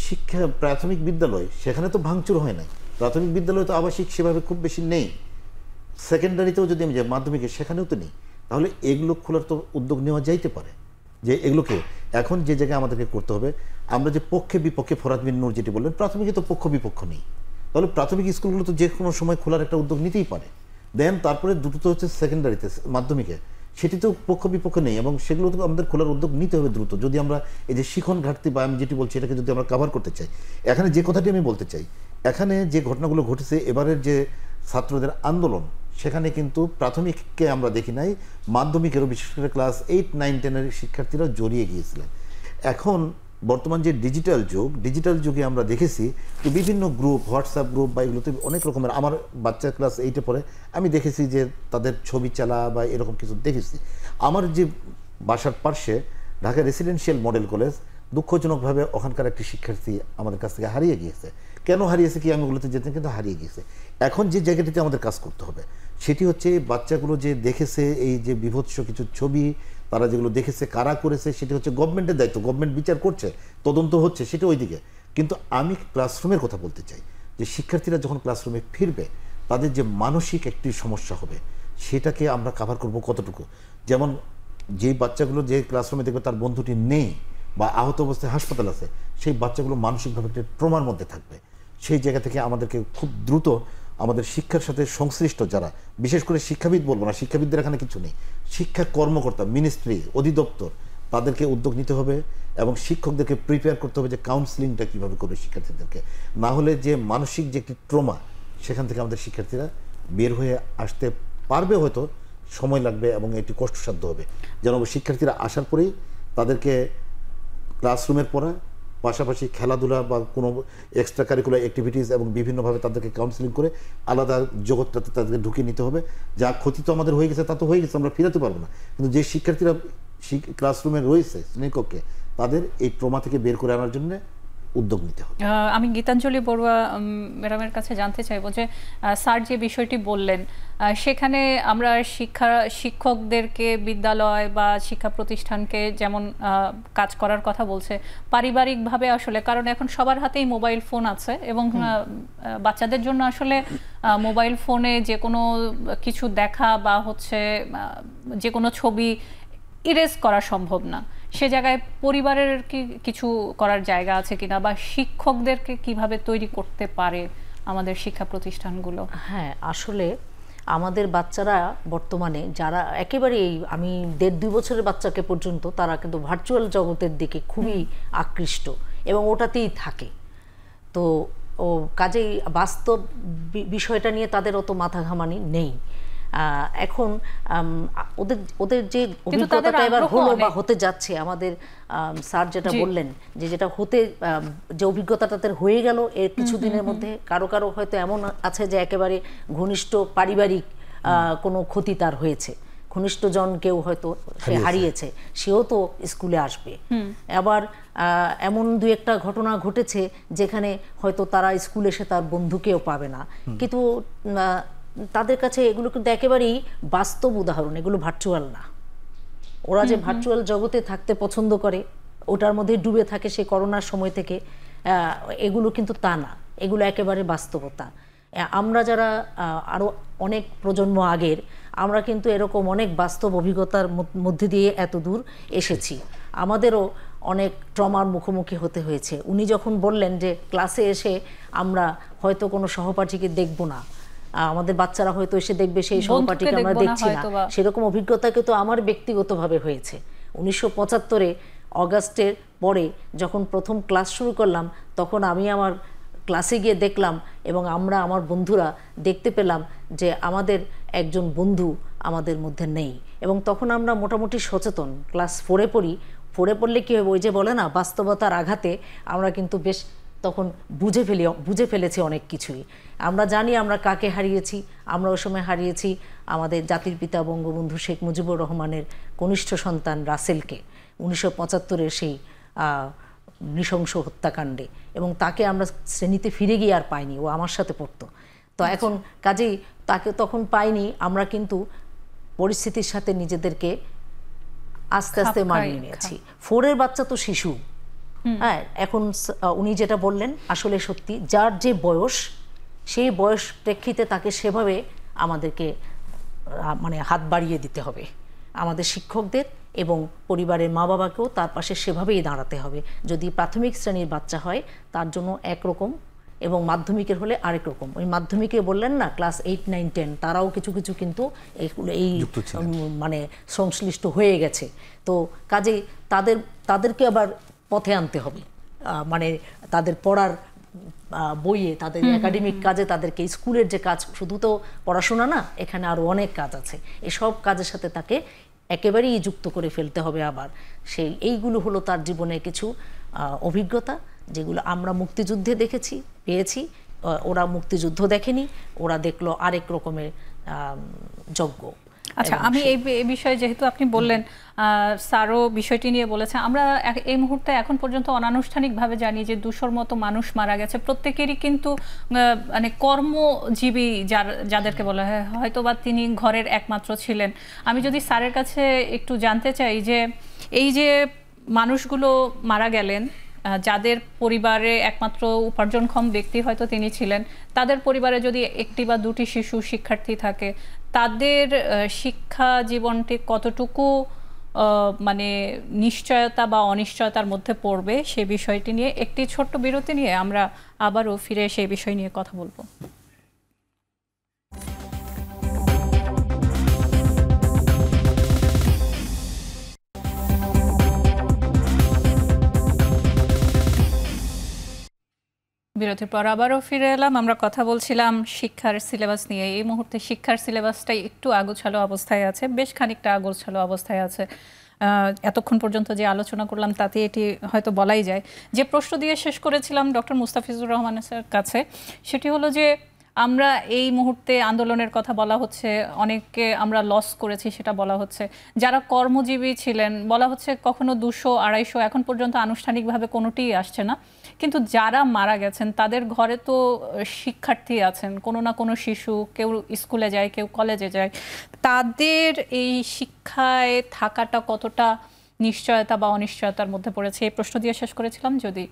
শিক্ষা প্রাথমিক বিদ্যালয় সেখানে তো ভাঙচুর হয় নাই, প্রাথমিক বিদ্যালয় তো আবাসিক সেভাবে খুব বেশি নেই, সেকেন্ডারিতেও যদি আমি যাই মাধ্যমিকে সেখানেও তো নেই, তাহলে এগুলো খোলার তো উদ্যোগ নেওয়া যাইতে পারে। যে এগুলোকে এখন যে জায়গায় আমাদেরকে করতে হবে, আমরা যে পক্ষে বিপক্ষে ফরহাদ বিন নূর যেটি বললেন, প্রাথমিকে তো পক্ষ বিপক্ষ নেই, তাহলে প্রাথমিক স্কুলগুলো তো যে কোনো সময় খোলার একটা উদ্যোগ নিতেই পারে। দেন তারপরে দুটো তো হচ্ছে সেকেন্ডারিতে মাধ্যমিকে, সেটি তো পক্ষ বিপক্ষ নেই এবং সেগুলো তো আমাদের খোলার উদ্যোগ নিতে হবে দ্রুত, যদি আমরা এই যে শিখন ঘাটতি বা আমি যেটি বলছি এটাকে যদি আমরা কভার করতে চাই। এখানে যে কথাটি আমি বলতে চাই, এখানে যে ঘটনাগুলো ঘটেছে এবারের যে ছাত্রদের আন্দোলন, সেখানে কিন্তু প্রাথমিককে আমরা দেখি নাই, মাধ্যমিকেরও বিশেষ করে ক্লাস 8, 9, 10 শিক্ষার্থীরা জড়িয়ে গিয়েছিলেন। এখন বর্তমান যে ডিজিটাল যুগ, ডিজিটাল যুগে আমরা দেখেছি যে বিভিন্ন গ্রুপ, হোয়াটসঅ্যাপ গ্রুপ বা এগুলোতে অনেক রকমের, আমার বাচ্চা ক্লাস 8-এ পড়ে, আমি দেখেছি যে তাদের ছবি চালা বা এরকম কিছু দেখেছি। আমার যে বাসার পার্শ্বে ঢাকা রেসিডেন্সিয়াল মডেল কলেজ, দুঃখজনকভাবে ওখানকার একটি শিক্ষার্থী আমাদের কাছ থেকে হারিয়ে গিয়েছে। কেন হারিয়েছে কি আমি ওগুলোতে যেতেন, কিন্তু হারিয়ে গিয়েছে। এখন যে জায়গাটিতে আমাদের কাজ করতে হবে সেটি হচ্ছে বাচ্চাগুলো যে দেখেছে এই যে বিভৎস কিছু ছবি, তারা যেগুলো দেখেছে কারা করেছে সেটি হচ্ছে গভর্নমেন্টের দায়িত্ব, গভর্নমেন্ট বিচার করছে, তদন্ত হচ্ছে, সেটা ওইদিকে। কিন্তু আমি ক্লাসরুমের কথা বলতে চাই, যে শিক্ষার্থীরা যখন ক্লাসরুমে ফিরবে তাদের যে মানসিক একটি সমস্যা হবে সেটাকে আমরা কাভার করব কতটুকু। যেমন যেই বাচ্চাগুলো যে ক্লাসরুমে দেখবে তার বন্ধুটি নেই বা আহত অবস্থায় হাসপাতাল আছে, সেই বাচ্চাগুলো মানসিকভাবে একটা ট্রমার মধ্যে থাকবে। সেই জায়গা থেকে আমাদেরকে খুব দ্রুত আমাদের শিক্ষার সাথে সংশ্লিষ্ট যারা, বিশেষ করে শিক্ষাবিদ বলবো না, শিক্ষাবিদদের এখানে কিছু নেই, শিক্ষা কর্মকর্তা, মিনিস্ট্রি, অধিদপ্তর, তাদেরকে উদ্যোগ নিতে হবে এবং শিক্ষকদেরকে প্রিপেয়ার করতে হবে যে কাউন্সিলিংটা কীভাবে করবে শিক্ষার্থীদেরকে। না হলে যে মানসিক যে একটি ট্রমা, সেখান থেকে আমাদের শিক্ষার্থীরা বের হয়ে আসতে পারবে, হয়তো সময় লাগবে এবং এটি কষ্টসাধ্য হবে। যেন শিক্ষার্থীরা আসার পরেই তাদেরকে ক্লাসরুমের পড়া, পাশাপাশি খেলাধুলা বা কোনো এক্সট্রা কারিকুলার অ্যাক্টিভিটিস এবং বিভিন্নভাবে তাদেরকে কাউন্সিলিং করে আলাদা জগৎটাতে তাদেরকে ঢুকিয়ে নিতে হবে। যা ক্ষতি তো আমাদের হয়ে গেছে তা তো হয়ে গেছে, আমরা ফিরাতে পারবো না, কিন্তু যে শিক্ষার্থীরা ক্লাসরুমে রয়েছে শ্রেণীকক্ষে, তাদের এই ট্রমা থেকে বের করে আনার জন্য উদ্যোগ নিতে হবে। আমি গীতাঞ্জলি বড়ুয়া ম্যাডামের কাছে জানতে চাইবো যে স্যার যে বিষয়টি বললেন, সেখানে আমরা শিক্ষকদেরকে বিদ্যালয় বা শিক্ষা প্রতিষ্ঠানকে যেমন কাজ করার কথা বলছে, পারিবারিকভাবে আসলে, কারণ এখন সবার হাতেই মোবাইল ফোন আছে এবং বাচ্চাদের জন্য আসলে মোবাইল ফোনে যে কোনো কিছু দেখা বা হচ্ছে যে কোনো ছবি ইরেজ করা সম্ভব না। সে জায়গায় পরিবারের কি কিছু করার জায়গা আছে কিনা, বা শিক্ষকদেরকে কিভাবে তৈরি করতে পারে আমাদের শিক্ষা প্রতিষ্ঠানগুলো? হ্যাঁ, আসলে আমাদের বাচ্চারা বর্তমানে যারা একেবারে আমি 1.5-2 বছরের বাচ্চাকে পর্যন্ত তারা কিন্তু ভার্চুয়াল জগতের দিকে খুবই আকৃষ্ট এবং ওটাতেই থাকে। তো কাজেই বাস্তব বিষয়টা নিয়ে তাদের অত মাথা ঘামানি নেই। এখন ওদের ওদের যে কিন্তু তাদের অভিজ্ঞতাটা এবার আগ্রহ হলো বা অনেক। হতে যাচ্ছে, আমাদের স্যার যেটা বললেন যে যেটা হতে যে অভিজ্ঞতা তাদের হয়ে গেল এর কিছুদিনের মধ্যে, কারো কারো হয়তো এমন আছে যে একেবারে ঘনিষ্ঠ পারিবারিক কোনো ক্ষতি তার হয়েছে, ঘনিষ্ঠজন কেউ হয়তো সে হারিয়েছে, সেও তো স্কুলে আসবে। আবার এমন দু একটা ঘটনা ঘটেছে যেখানে হয়তো তারা স্কুলে এসে তার বন্ধুকেও পাবে না, কিন্তু তাদের কাছে এগুলো কিন্তু একেবারেই বাস্তব উদাহরণ, এগুলো ভার্চুয়াল না। ওরা যে ভার্চুয়াল জগতে থাকতে পছন্দ করে, ওটার মধ্যে ডুবে থাকে সে করোনার সময় থেকে, এগুলো কিন্তু তা না, এগুলো একেবারে বাস্তবতা। আমরা যারা আরো অনেক প্রজন্ম আগের, আমরা কিন্তু এরকম অনেক বাস্তব অভিজ্ঞতার মধ্যে দিয়ে এত দূর এসেছি। আমাদেরও অনেক ট্রমার মুখোমুখি হতে হয়েছে। উনি যখন বললেন যে ক্লাসে এসে আমরা হয়তো কোনো সহপাঠীকে দেখব না, আমাদের বাচ্চারা হয়তো এসে দেখবে সেই সহপাঠীকে আমরা দেখছি না, সেরকম অভিজ্ঞতা কিন্তু আমার ব্যক্তিগতভাবে হয়েছে। 1975-এ অগাস্টের পরে যখন প্রথম ক্লাস শুরু করলাম, তখন আমি আমার ক্লাসে গিয়ে দেখলাম এবং আমরা আমার বন্ধুরা দেখতে পেলাম যে আমাদের একজন বন্ধু আমাদের মধ্যে নেই। এবং তখন আমরা মোটামুটি সচেতন, ক্লাস 4-এ পড়ি। 4-এ পড়লে কি হবে, ওই যে বলে না বাস্তবতার আঘাতে আমরা কিন্তু বেশ তখন বুঝে ফেলেছি অনেক কিছুই। আমরা জানি আমরা কাকে হারিয়েছি। আমরা ওই সময় হারিয়েছি আমাদের জাতির পিতা বঙ্গবন্ধু শেখ মুজিবুর রহমানের কনিষ্ঠ সন্তান রাসেলকে 1975-এর সেই নৃশংস হত্যাকাণ্ডে, এবং তাকে আমরা শ্রেণীতে ফিরে গিয়ে আর পাইনি, ও আমার সাথে পড়তো। তো এখন কাজেই তাকে তখন পাইনি, আমরা কিন্তু পরিস্থিতির সাথে নিজেদেরকে আস্তে আস্তে মানিয়ে নিয়েছি। 4-এর বাচ্চা তো শিশু। হ্যাঁ, এখন উনি যেটা বললেন আসলে সত্যি, যার যে বয়স সেই বয়স প্রেক্ষিতে তাকে সেভাবে আমাদেরকে মানে হাত বাড়িয়ে দিতে হবে, আমাদের শিক্ষকদের এবং পরিবারের মা বাবাকেও তার পাশে সেভাবেই দাঁড়াতে হবে। যদি প্রাথমিক শ্রেণীর বাচ্চা হয় তার জন্য একরকম, এবং মাধ্যমিকের হলে আরেক রকম। ওই মাধ্যমিকে বললেন না ক্লাস 8, 9, 10 তারাও কিছু কিছু কিন্তু এই মানে সংশ্লিষ্ট হয়ে গেছে। তো কাজেই তাদেরকে আবার পথে আনতে হবে, মানে তাদের পড়ার বইয়ে, তাদের একাডেমিক কাজে, তাদেরকে স্কুলের যে কাজ, শুধু তো পড়াশোনা না, এখানে আরো অনেক কাজ আছে। এসব কাজের সাথে তাকে একেবারেই যুক্ত করে ফেলতে হবে। আবার এইগুলো হলো তার জীবনে কিছু অভিজ্ঞতা, যেগুলো আমরা মুক্তিযুদ্ধে দেখেছি, পেয়েছি। ওরা মুক্তিযুদ্ধ দেখেনি, ওরা দেখলো আরেক রকমের যজ্ঞ। আচ্ছা, আমি এই বিষয়ে যেহেতু আপনি বললেন, স্যারও বিষয়টি নিয়ে বলেছে, আমরা এই মুহূর্তে এখন পর্যন্ত অনানুষ্ঠানিকভাবে জানি যে 200-র মতো মানুষ মারা গেছে। প্রত্যেকেরই কিন্তু মানে কর্মজীবী যাদেরকে বলা হয়, হয়তো বা তিনি ঘরের একমাত্র ছিলেন। আমি যদি স্যারের কাছে একটু জানতে চাই যে এই যে মানুষগুলো মারা গেলেন, যাদের পরিবারে একমাত্র উপার্জনক্ষম ব্যক্তি হয়তো তিনি ছিলেন, তাদের পরিবারে যদি একটি বা দুটি শিশু শিক্ষার্থী থাকে, তাদের শিক্ষা জীবনটি কতটুকু মানে নিশ্চয়তা বা অনিশ্চয়তার মধ্যে পড়বে, সে বিষয়টি নিয়ে একটি ছোট্ট বিরতি নিয়ে আমরা আবারও ফিরে সেই বিষয় নিয়ে কথা বলবো। বিরতির পর আবারও ফিরে এলাম। আমরা কথা বলছিলাম শিক্ষার সিলেবাস নিয়ে। এই মুহূর্তে শিক্ষার সিলেবাসটাই একটু আগোছালো অবস্থায় আছে, বেশ খানিকটা আগোছালো অবস্থায় আছে। এতক্ষণ পর্যন্ত যে আলোচনা করলাম তাতে এটি হয়তো বলাই যায়। যে প্রশ্ন দিয়ে শেষ করেছিলাম ডক্টর মুস্তাফিজুর রহমানের কাছে, সেটি হলো যে আমরা এই মুহূর্তে আন্দোলনের কথা বলা হচ্ছে, অনেককে আমরা লস করেছি সেটা বলা হচ্ছে, যারা কর্মজীবী ছিলেন বলা হচ্ছে কখনো 200, 250, এখন পর্যন্ত আনুষ্ঠানিকভাবে কোনোটিই আসছে না। কিন্তু যারা মারা গেছেন তাদের ঘরে তো শিক্ষার্থী আছেন, কোনো না কোনো শিশু, কেউ স্কুলে যায়, কেউ কলেজে যায়। তাদের এই শিক্ষায় থাকাটা কতটা নিশ্চয়তা বা অনিশ্চয়তার মধ্যে পড়েছে, এই প্রশ্ন দিয়ে শেষ করেছিলাম। যদি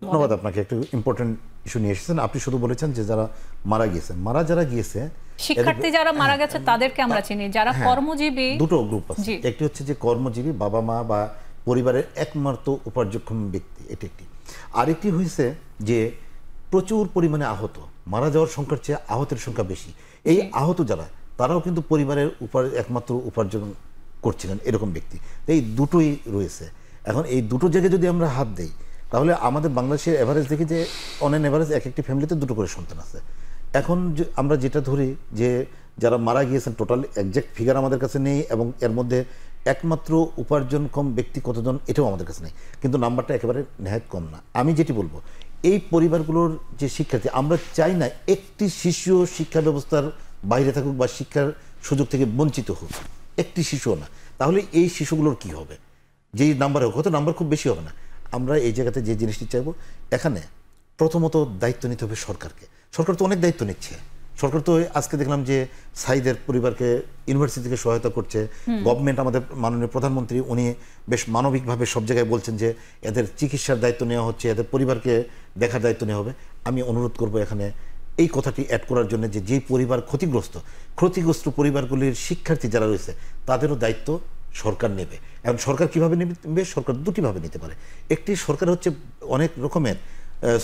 ধন্যবাদ আপনাকে, একটু ইম্পর্টেন্ট ইস্যু নিয়ে এসেছেন। আপনি শুধু বলেছেন যে যারা মারা গিয়েছে, যারা গিয়েছে শিক্ষার্থী যারা মারা গেছে তাদেরকে আমরা চিনি, যারা কর্মজীবী দুটো গ্রুপ আছে। একটি হচ্ছে যে কর্মজীবী বাবা মা বা পরিবারের একমাত্র উপার্জনক্ষম ব্যক্তি, এটি একটি। আরেকটি হয়েছে যে প্রচুর পরিমাণে আহত, মারা যাওয়ার সংখ্যার চেয়ে আহতের সংখ্যা বেশি। এই আহত যারা, তারাও কিন্তু পরিবারের একমাত্র উপার্জন করছিলেন এরকম ব্যক্তি। এই দুটোই রয়েছে। এখন এই দুটো জায়গায় যদি আমরা হাত দেই, তাহলে আমাদের বাংলাদেশের এভারেজ দেখি যে অন অ্যান এভারেজ এক একটি ফ্যামিলিতে দুটো করে সন্তান আছে। এখন আমরা যেটা ধরি যে যারা মারা গিয়েছেন টোটাল একজ্যাক্ট ফিগার আমাদের কাছে নেই, এবং এর মধ্যে একমাত্র উপার্জনক্ষম ব্যক্তি কতজন এটাও আমাদের কাছে নেই, কিন্তু নাম্বারটা একেবারে নেহাত কম না। আমি যেটি বলবো, এই পরিবারগুলোর যে শিক্ষার্থী, আমরা চাই না একটি শিশু শিক্ষা ব্যবস্থার বাইরে থাকুক বা শিক্ষার সুযোগ থেকে বঞ্চিত হোক, একটি শিশুও না। তাহলে এই শিশুগুলোর কি হবে? যেই নাম্বার হোক, হয়তো নাম্বার খুব বেশি হবে না। আমরা এই জায়গাতে যে জিনিসটি চাইবো, এখানে প্রথমত দায়িত্ব নিতে হবে সরকারকে। সরকার তো অনেক দায়িত্ব নিচ্ছে। সরকার তো আজকে দেখলাম যে সাইদের পরিবারকে ইউনিভার্সিটি থেকে সহায়তা করছে। গভর্নমেন্ট, আমাদের মাননীয় প্রধানমন্ত্রী, উনি বেশ মানবিকভাবে সব জায়গায় বলছেন যে এদের চিকিৎসার দায়িত্ব নেওয়া হচ্ছে, এদের পরিবারকে দেখার দায়িত্ব নেওয়া হবে। আমি অনুরোধ করব এখানে এই কথাটি অ্যাড করার জন্য যে যেই পরিবার ক্ষতিগ্রস্ত পরিবারগুলির শিক্ষার্থী যারা রয়েছে, তাদেরও দায়িত্ব সরকার নেবে। এবং সরকার কীভাবে নেবে? সরকার দুটিভাবে নিতে পারে। একটি, সরকার হচ্ছে অনেক রকমের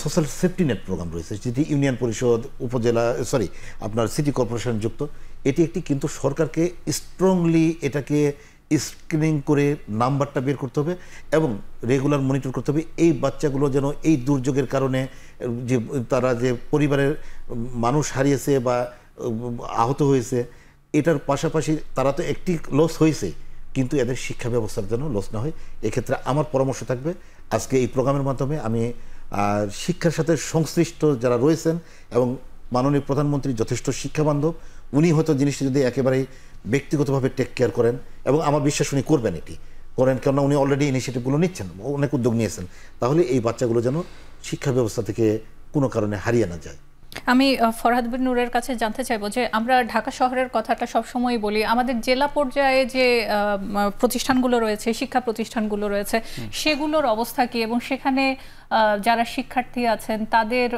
সোশ্যাল সেফটি নেট প্রোগ্রাম রয়েছে, যেটি ইউনিয়ন পরিষদ, উপজেলা, আপনার সিটি কর্পোরেশন যুক্ত। এটি একটি, কিন্তু সরকারকে স্ট্রংলি এটাকে স্ক্রিনিং করে নাম্বারটা বের করতে হবে এবং রেগুলার মনিটর করতে হবে। এই বাচ্চাগুলো যেন এই দুর্যোগের কারণে যে তারা যে পরিবারের মানুষ হারিয়েছে বা আহত হয়েছে, এটার পাশাপাশি তারা তো একটি লস হয়েছে, কিন্তু এদের শিক্ষা ব্যবস্থার যেন লস না হয়। এক্ষেত্রে আমার পরামর্শ থাকবে, আজকে এই প্রোগ্রামের মাধ্যমে আমি শিক্ষার সাথে সংশ্লিষ্ট যারা রয়েছেন, এবং মাননীয় প্রধানমন্ত্রী যথেষ্ট শিক্ষাবান্ধব, উনি হয়তো জিনিসটি যদি একেবারেই ব্যক্তিগতভাবে টেক কেয়ার করেন, এবং আমার বিশ্বাস উনি করবেন, এটি করেন, কেননা উনি অলরেডি ইনিশিয়েটিভগুলো নিচ্ছেন, অনেক উদ্যোগ নিয়েছেন, তাহলে এই বাচ্চাগুলো যেন শিক্ষা ব্যবস্থা থেকে কোনো কারণে হারিয়ে না যায়। আমি ফরহাদ বিন নূরের কাছে জানতে চাইবো যে আমরা ঢাকা শহরের কথাটা সবসময় বলি, আমাদের জেলা পর্যায়ে যে প্রতিষ্ঠানগুলো রয়েছে, শিক্ষা প্রতিষ্ঠানগুলো রয়েছে, সেগুলোর অবস্থা কি, এবং সেখানে যারা শিক্ষার্থী আছেন তাদের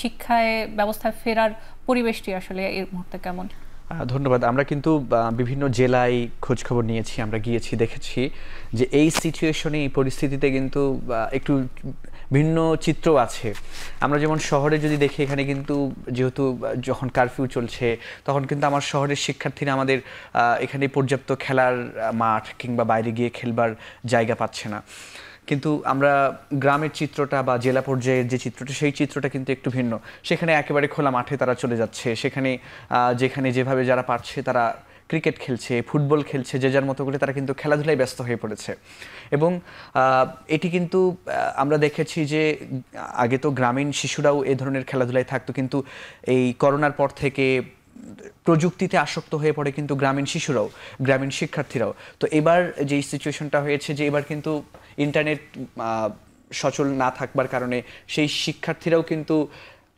শিক্ষায় ব্যবস্থায় ফেরার পরিবেশটি আসলে এই মুহূর্তে কেমন? ধন্যবাদ। আমরা কিন্তু বিভিন্ন জেলায় খোঁজখবর নিয়েছি, আমরা গিয়েছি, দেখেছি যে এই সিচুয়েশনে, এই পরিস্থিতিতে কিন্তু একটু ভিন্ন চিত্র আছে। আমরা যেমন শহরে যদি দেখি, এখানে কিন্তু যেহেতু যখন কারফিউ চলছে, তখন কিন্তু আমার শহরের শিক্ষার্থীরা আমাদের এখানে পর্যাপ্ত খেলার মাঠ কিংবা বাইরে গিয়ে খেলবার জায়গা পাচ্ছে না। কিন্তু আমরা গ্রামের চিত্রটা বা জেলা পর্যায়ের যে চিত্রটা, সেই চিত্রটা কিন্তু একটু ভিন্ন। সেখানে একেবারে খোলা মাঠে তারা চলে যাচ্ছে, সেখানে যেখানে যেভাবে যারা পারছে তারা ক্রিকেট খেলছে, ফুটবল খেলছে, যে যার মতো করে তারা কিন্তু খেলাধুলায় ব্যস্ত হয়ে পড়েছে। এবং এটি কিন্তু আমরা দেখেছি যে আগে তো গ্রামীণ শিশুরাও এ ধরনের খেলাধুলায় থাকতো, কিন্তু এই করোনার পর থেকে প্রযুক্তিতে আসক্ত হয়ে পড়ে কিন্তু গ্রামীণ শিশুরাও, গ্রামীণ শিক্ষার্থীরাও। তো এবার যে সিচুয়েশনটা হয়েছে, যে এবার কিন্তু ইন্টারনেট সচল না থাকবার কারণে সেই শিক্ষার্থীরাও কিন্তু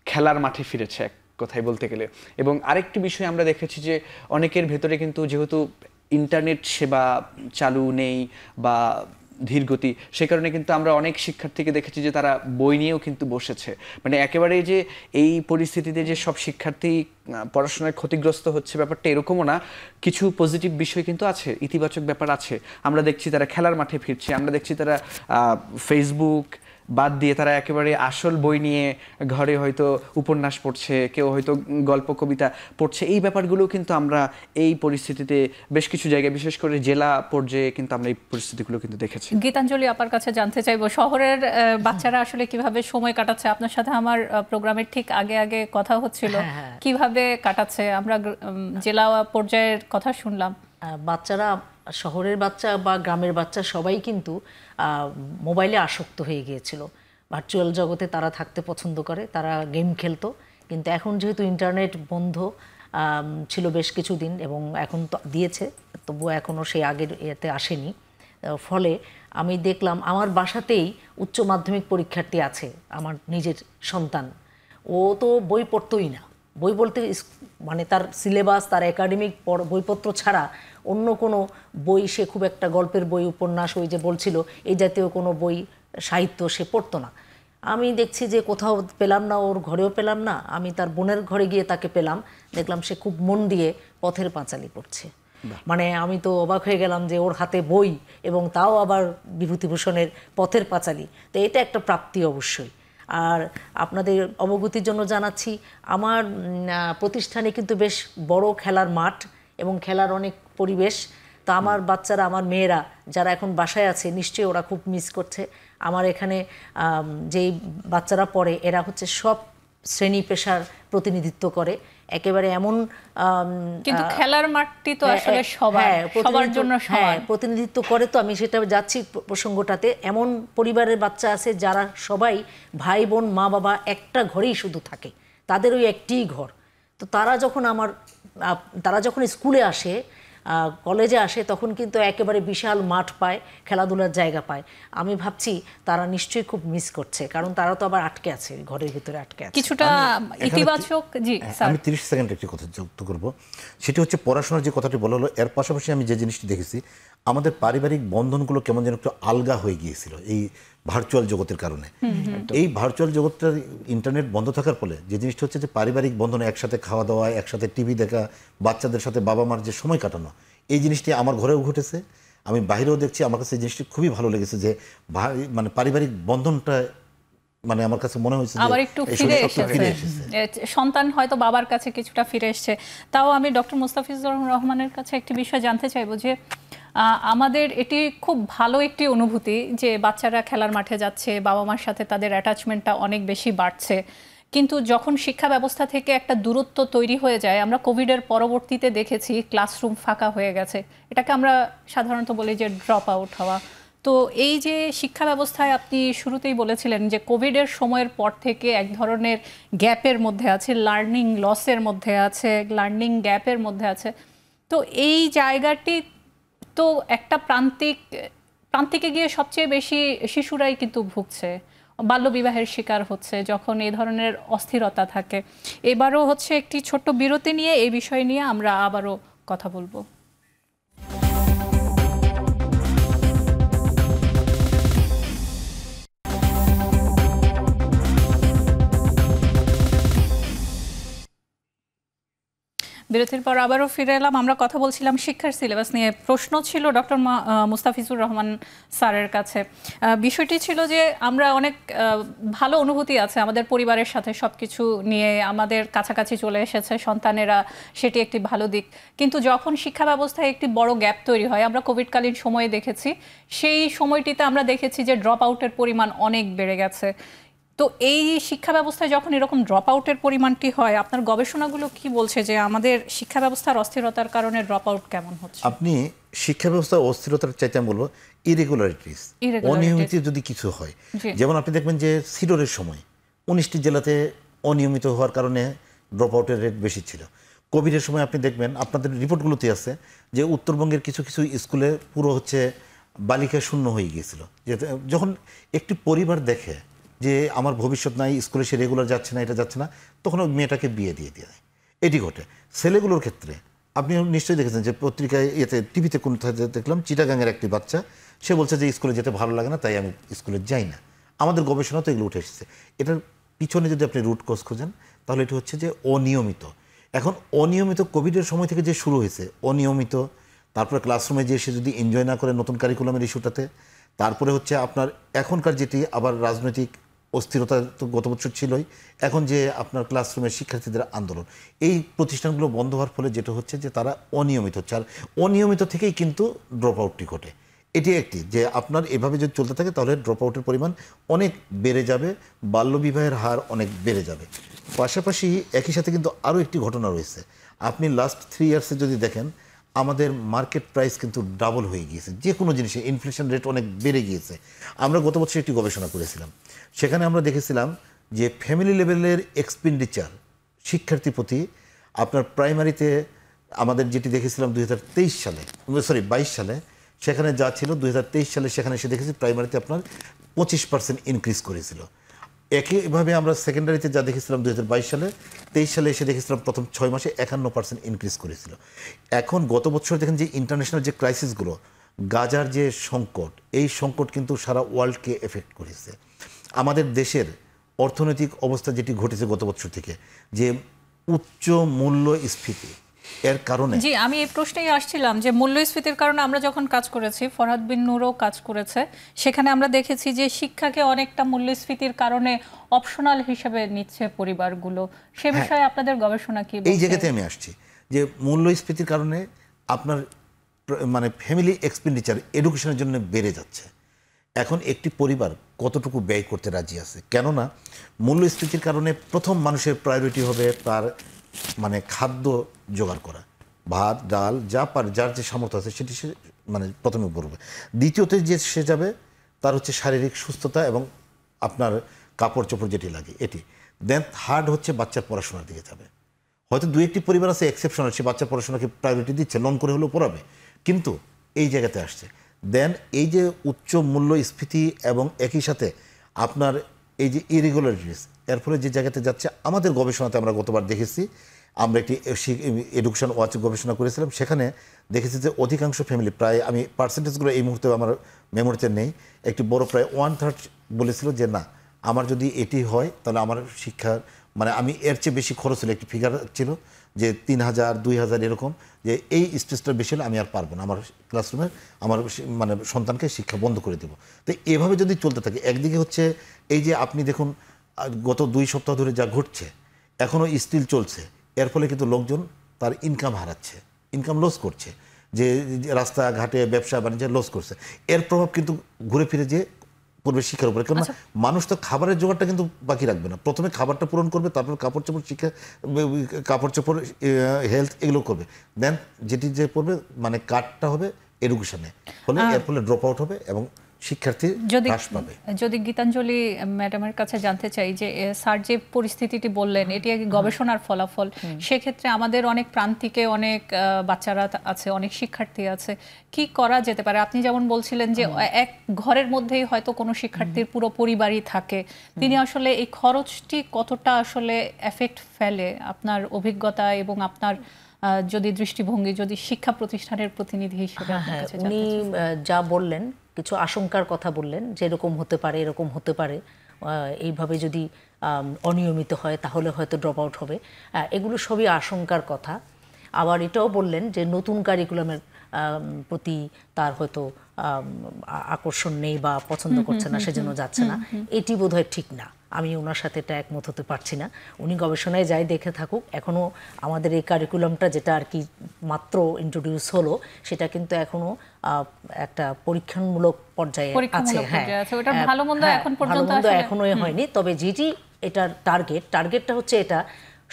খেলার মাঠে ফিরেছে এক কথায় বলতে গেলে। এবং আরেকটি বিষয় আমরা দেখেছি যে অনেকের ভেতরে কিন্তু যেহেতু ইন্টারনেট সেবা চালু নেই বা ধীরগতি, সে কারণে কিন্তু আমরা অনেক শিক্ষার্থীকে দেখেছি যে তারা বই নিয়েও কিন্তু বসেছে। মানে একেবারে যে এই পরিস্থিতিতে যে সব শিক্ষার্থী পড়াশোনায় ক্ষতিগ্রস্ত হচ্ছে ব্যাপারটা এরকমও না, কিছু পজিটিভ বিষয় কিন্তু আছে, ইতিবাচক ব্যাপার আছে। আমরা দেখছি তারা খেলার মাঠে ফিরছে, আমরা দেখছি তারা ফেসবুক বাদ দিয়ে তারা একেবারে আসল বই নিয়ে ঘরে হয়তো উপন্যাস পড়ছে, কেউ হয়তো গল্প কবিতা পড়ছে। এই ব্যাপারগুলো কিন্তু আমরা এই পরিস্থিতিতে বেশ কিছু জায়গায়, বিশেষ করে জেলা পর্যায়ে কিন্তু আমরা এই পরিস্থিতিগুলো কিন্তু দেখেছি। গীতাঞ্জলি আপার কাছে জানতে চাইবো, শহরের বাচ্চারা আসলে কিভাবে সময় কাটাচ্ছে? আপনার সাথে আমার প্রোগ্রামের ঠিক আগে আগে কথা হচ্ছিল, কিভাবে কাটাচ্ছে? আমরা জেলা পর্যায়ের কথা শুনলাম। বাচ্চারা, শহরের বাচ্চা বা গ্রামের বাচ্চা সবাই কিন্তু মোবাইলে আসক্ত হয়ে গিয়েছিল। ভার্চুয়াল জগতে তারা থাকতে পছন্দ করে, তারা গেম খেলতো। কিন্তু এখন যেহেতু ইন্টারনেট বন্ধ ছিল বেশ কিছুদিন, এবং এখন তো দিয়েছে, তবুও এখনও সেই আগের এতে আসেনি। ফলে আমি দেখলাম আমার বাসাতেই উচ্চ মাধ্যমিক পরীক্ষার্থী আছে, আমার নিজের সন্তান। ও তো বই পড়তোই না। বই বলতে মানে তার সিলেবাস, তার একাডেমিক বইপত্র ছাড়া অন্য কোনো বই সে খুব একটা, গল্পের বই, উপন্যাস, ওই যে বলছিল, এই জাতীয় কোনো বই, সাহিত্য সে পড়তো না। আমি দেখছি যে কোথাও পেলাম না, ওর ঘরেও পেলাম না। আমি তার বোনের ঘরে গিয়ে তাকে পেলাম, দেখলাম সে খুব মন দিয়ে পথের পাঁচালী পড়ছে। মানে আমি তো অবাক হয়ে গেলাম যে ওর হাতে বই, এবং তাও আবার বিভূতিভূষণের পথের পাঁচালী। তো এটা একটা প্রাপ্তি অবশ্যই। আর আপনাদের অবগতির জন্য জানাচ্ছি, আমার প্রতিষ্ঠানে কিন্তু বেশ বড় খেলার মাঠ এবং খেলার অনেক পরিবেশ। তো আমার বাচ্চারা, আমার মেয়েরা যারা এখন বাসায় আছে, নিশ্চয়ই ওরা খুব মিস করছে। আমার এখানে যেই বাচ্চারা পড়ে, এরা হচ্ছে সব শ্রেণী পেশার প্রতিনিধিত্ব করে, একেবারে এমন কিন্তু খেলার মাঠটি তো আসলে সবার জন্য সমান। প্রতিনিধিত্ব করে। তো আমি সেটা যাচ্ছি প্রসঙ্গটাতে, এমন পরিবারের বাচ্চা আছে যারা সবাই ভাই বোন মা বাবা একটা ঘরেই শুধু থাকে, তাদের ওই একটিই ঘর। তো তারা যখন স্কুলে আসে, কলেজে আসে, তখন কিন্তু একেবারে বিশাল মাঠ পায়, খেলাধুলার জায়গা পায়। আমি ভাবছি তারা নিশ্চয়ই খুব মিস করছে, কারণ তারা তো আবার আটকে আছে, ঘরের ভিতরে আটকে আছে। কিছুটা ইতিবাচক। জি স্যার, আমি 30 সেকেন্ড একটি কথা যুক্ত করব। সেটি হচ্ছে পড়াশোনার যে কথাটি বলা হলো, এর পাশাপাশি আমি যে জিনিসটি দেখেছি, আমাদের পারিবারিক বন্ধনগুলো কেমন যেন একটু আলগা হয়ে গিয়েছিল এই ভার্চুয়াল জগতের কারণে। এই ভার্চুয়াল জগৎটার ইন্টারনেট বন্ধ থাকার ফলে যে জিনিসটা হচ্ছে যে পারিবারিক বন্ধনে একসাথে খাওয়া দাওয়া, একসাথে টিভি দেখা, বাচ্চাদের সাথে বাবা মার যে সময় কাটানো, এই জিনিসটি আমার ঘরেও ঘটেছে, আমি বাইরেও দেখছি। আমার কাছে এই জিনিসটি খুবই ভালো লেগেছে যে মানে পারিবারিক বন্ধনটা মানে আমার কাছে মনে হয়েছে আবার একটু ফিরে এসেছে। সন্তান হয়তো বাবার কাছে কিছুটা ফিরে এসেছে। তাও আমি ডক্টর মুস্তাফিজুর রহমানের কাছে একটি বিষয় জানতে চাইবো যে আমাদের এটি খুব ভালো একটি অনুভূতি যে বাচ্চারা খেলার মাঠে যাচ্ছে, বাবা মার সাথে তাদের অ্যাটাচমেন্টটা অনেক বেশি বাড়ছে, কিন্তু যখন শিক্ষা ব্যবস্থা থেকে একটা দূরত্ব তৈরি হয়ে যায়, আমরা কোভিডের পরবর্তীতে দেখেছি ক্লাসরুম ফাঁকা হয়ে গেছে, এটাকে আমরা সাধারণত বলি যে ড্রপ আউট হওয়া। তো এই যে শিক্ষা ব্যবস্থায় আপনি শুরুতেই বলেছিলেন যে কোভিডের সময়ের পর থেকে এক ধরনের গ্যাপের মধ্যে আছে, লার্নিং লসের মধ্যে আছে, লার্নিং গ্যাপের মধ্যে আছে। তো এই জায়গাটি তো একটা প্রান্তিকে গিয়ে সবচেয়ে বেশি শিশুরাই কিন্তু ভুগছে, বাল্যবিবাহের শিকার হচ্ছে যখন এই ধরনের অস্থিরতা থাকে। এবারও হচ্ছে একটি ছোট্ট বিরতি নিয়ে এই বিষয় নিয়ে আমরা আবারও কথা বলবো। বিরতির পর আবারও ফিরে এলাম। আমরা কথা বলছিলাম শিক্ষার সিলেবাস নিয়ে। প্রশ্ন ছিল ডক্টর মুস্তাফিজুর রহমান স্যারের কাছে। বিষয়টি ছিল যে আমরা অনেক ভালো অনুভূতি আছে আমাদের পরিবারের সাথে, সব কিছু নিয়ে আমাদের কাছাকাছি চলে এসেছে সন্তানেরা, সেটি একটি ভালো দিক। কিন্তু যখন শিক্ষা ব্যবস্থায় একটি বড় গ্যাপ তৈরি হয়, আমরা কোভিডকালীন সময়ে দেখেছি, সেই সময়টিতে আমরা দেখেছি যে ড্রপ আউটের পরিমাণ অনেক বেড়ে গেছে। তো এই শিক্ষা ব্যবস্থায় যখন এরকম ড্রপ আউটের পরিমাণটি হয়, আপনার গবেষণাগুলো কি বলছে যে আমাদের শিক্ষা ব্যবস্থার অস্থিরতার কারণে ড্রপ আউট কেমন হচ্ছে? আপনি শিক্ষা ব্যবস্থার অস্থিরতার চাইতে আমি বলবো ইরেগুলারিটিস, অনিয়মিত যদি কিছু হয়, যেমন আপনি দেখবেন যে সিডরের সময় 19টি জেলাতে অনিয়মিত হওয়ার কারণে ড্রপ আউটের রেট বেশি ছিল। কোভিডের সময় আপনি দেখবেন আপনাদের রিপোর্টগুলোতে আছে যে উত্তরবঙ্গের কিছু কিছু স্কুলে পুরো হচ্ছে বালিকা শূন্য হয়ে গিয়েছিল। যখন একটি পরিবার দেখে যে আমার ভবিষ্যৎ নাই, স্কুলে সে রেগুলার যাচ্ছে না, এটা যাচ্ছে না, তখন ওই মেয়েটাকে বিয়ে দিয়ে দেয়। এটি ঘটে। ছেলেগুলোর ক্ষেত্রে আপনি নিশ্চয়ই দেখেছেন যে পত্রিকায় টিভিতে কোথায় দেখলাম, চিটাগাংয়ের একটি বাচ্চা, সে বলছে যে স্কুলে যেতে ভালো লাগে না, তাই আমি স্কুলে যাই না। আমাদের গবেষণা তো এগুলো উঠে এসেছে। এটার পিছনে যদি আপনি রুট কজ খোঁজেন, তাহলে এটা হচ্ছে যে অনিয়মিত। এখন অনিয়মিত কোভিডের সময় থেকে যে শুরু হয়েছে অনিয়মিত, তারপরে ক্লাসরুমে যে সে যদি এনজয় না করে নতুন কারিকুলামের ইস্যুটাতে, তারপরে হচ্ছে আপনার এখনকার যেটি আবার রাজনৈতিক অস্থিরতা তো গত বছর ছিলই, এখন যে আপনার ক্লাসরুমের শিক্ষার্থীদের আন্দোলন, এই প্রতিষ্ঠানগুলো বন্ধ হওয়ার ফলে যেটা হচ্ছে যে তারা অনিয়মিত হচ্ছে। আর অনিয়মিত থেকেই কিন্তু ড্রপ আউটটি ঘটে। এটি একটি যে আপনার এভাবে যদি চলতে থাকে তাহলে ড্রপ আউটের পরিমাণ অনেক বেড়ে যাবে, বাল্যবিবাহের হার অনেক বেড়ে যাবে। পাশাপাশি একই সাথে কিন্তু আরও একটি ঘটনা রয়েছে। আপনি লাস্ট 3 ইয়ার্সে যদি দেখেন, আমাদের মার্কেট প্রাইস কিন্তু ডাবল হয়ে গিয়েছে, যে কোনো জিনিসে ইনফ্লেশন রেট অনেক বেড়ে গিয়েছে। আমরা গত বছর একটি গবেষণা করেছিলাম, সেখানে আমরা দেখেছিলাম যে ফ্যামিলি লেভেলের এক্সপেন্ডিচার শিক্ষার্থী প্রতি আপনার প্রাইমারিতে আমাদের যেটি দেখেছিলাম 2023 সালে, 22 সালে, সেখানে যা ছিল 2023 সালে সেখানে এসে দেখেছি প্রাইমারিতে আপনার 25% ইনক্রিজ করেছিল। একইভাবে আমরা সেকেন্ডারিতে যা দেখেছিলাম 2022 সালে, 23 সালে এসে দেখেছিলাম প্রথম 6 মাসে 51% ইনক্রিজ করেছিল। এখন গত বছর দেখেন যে ইন্টারন্যাশনাল যে ক্রাইসিসগুলো, গাজার যে সংকট, এই সংকট কিন্তু সারা ওয়ার্ল্ডকে এফেক্ট করেছে। আমাদের দেশের অর্থনৈতিক অবস্থা যেটি ঘটেছে গত বছর থেকে, যে উচ্চ মূল্যস্ফীতি, এর কারণে জি আমি এই প্রশ্নেই আসছিলাম যে মূল্যস্ফীতির কারণে আমরা যখন কাজ করেছি, ফরহাদ বিন নূরও কাজ করেছে, সেখানে আমরা দেখেছি যে শিক্ষাকে অনেকটা মূল্যস্ফীতির কারণে অপশনাল হিসেবে নিচ্ছে পরিবারগুলো। সে বিষয়ে আপনাদের গবেষণা কি বলছে? এই জায়গাতে আমি আসছি যে মূল্যস্ফীতির কারণে আপনার মানে ফ্যামিলি এক্সপেন্ডিচার এডুকেশনের জন্য বেড়ে যাচ্ছে। এখন একটি পরিবার কতটুকু ব্যয় করতে রাজি আছে, কেননা মূল্যস্ফীতির কারণে প্রথম মানুষের প্রায়োরিটি হবে তার মানে খাদ্য জোগাড় করা, ভাত ডাল যা পারে, যার যে সামর্থ্য আছে সেটি সে মানে প্রথমে করবে। দ্বিতীয়তে যে সে যাবে তার হচ্ছে শারীরিক সুস্থতা এবং আপনার কাপড় চোপড় যেটি লাগে এটি। দেন থার্ড হচ্ছে বাচ্চার পড়াশোনার দিকে যাবে। হয়তো দু একটি পরিবার আছে এক্সেপশনাল, সে বাচ্চার পড়াশোনাকে প্রায়োরিটি দিচ্ছে, লোন করে হলেও পড়াবে, কিন্তু এই জায়গাতে আসছে। দেন এই যে উচ্চ মূল্যস্ফীতি এবং একই সাথে আপনার এই যে ইরেগুলারিটিস, এর ফলে যে জায়গাতে যাচ্ছে, আমাদের গবেষণাতে আমরা গতবার দেখেছি, আমরা একটি এডুকেশন ওয়াচ গবেষণা করেছিলাম, সেখানে দেখেছি যে অধিকাংশ ফ্যামিলি, প্রায় আমি পার্সেন্টেজগুলো এই মুহূর্তে আমার মেমোরিতে নেই, একটি বড় প্রায় 1/3 বলেছিল যে না, আমার যদি এটি হয় তাহলে আমার শিক্ষার মানে আমি এর চেয়ে বেশি খরচ হলো, একটি ফিগার ছিল যে 3000 2000 এরকম, যে এই স্ট্রেসটা বেশি হলে আমি আর পারবো না, আমার ক্লাসরুমে আমার মানে সন্তানকে শিক্ষা বন্ধ করে দেবো। তো এভাবে যদি চলতে থাকে, একদিকে হচ্ছে এই যে আপনি দেখুন গত 2 সপ্তাহ ধরে যা ঘটছে এখনও স্টিল চলছে, এর ফলে কিন্তু লোকজন তার ইনকাম হারাচ্ছে, ইনকাম লস করছে, যে রাস্তাঘাটে ব্যবসা বাণিজ্যে লস করছে। এর প্রভাব কিন্তু ঘুরে ফিরে যে পড়বে শিক্ষার উপরে, কারণ মানুষ তো খাবারের জোগাড়টা কিন্তু বাকি রাখবে না, প্রথমে খাবারটা পূরণ করবে, তারপর কাপড় চোপড় শিক্ষা, কাপড় চোপড় হেলথ এগুলো করবে। দেন যেটি যে পড়বে মানে কাটটা হবে এডুকেশনে, ফলে এর ফলে ড্রপ আউট হবে এবং শিক্ষার্থী হ্রাস পাবে। যদি গীতাঞ্জলি ম্যাডামের কাছে জানতে চাই যে স্যার যে পরিস্থিতিটি বললেন এটি গবেষণার ফলাফল, সেক্ষেত্রে আমাদের অনেক প্রান্তিকে অনেক বাচ্চারা আছে, অনেক শিক্ষার্থী আছে, কি করা যেতে পারে? আপনি যেমন বলছিলেন যে এক ঘরের মধ্যেই হয়তো কোনো শিক্ষার্থীর পুরো পরিবারই থাকে, তিনি আসলে এই খরচটি কতটা আসলে এফেক্ট ফেলে, আপনার অভিজ্ঞতা এবং আপনার যদি দৃষ্টিভঙ্গি, যদি শিক্ষা প্রতিষ্ঠানের প্রতিনিধি হিসেবে উনি যা বললেন, কিছু আশঙ্কার কথা বললেন যে এরকম হতে পারে, এরকম হতে পারে, এইভাবে যদি অনিয়মিত হয় তাহলে হয়তো ড্রপ আউট হবে, এগুলো সবই আশঙ্কার কথা। আবার এটাও বললেন যে নতুন কারিকুলামের প্রতি তার হয়তো আকর্ষণ নেই বা পছন্দ করছে না, সেজন্য যাচ্ছে না। এটি বোধহয় ঠিক না, আমি ওনার সাথে এটা একমত হতে পারছি না। উনি গবেষণায় যাই দেখে থাকুক, এখনও আমাদের এই কারিকুলামটা যেটা আর কি মাত্র ইন্ট্রোডিউস হলো, সেটা কিন্তু এখনও একটা পরীক্ষামূলক পর্যায়ে আছে। হ্যাঁ, ভালো মন্দ এখনো হয়নি, তবে যেটি এটার টার্গেটটা হচ্ছে এটা,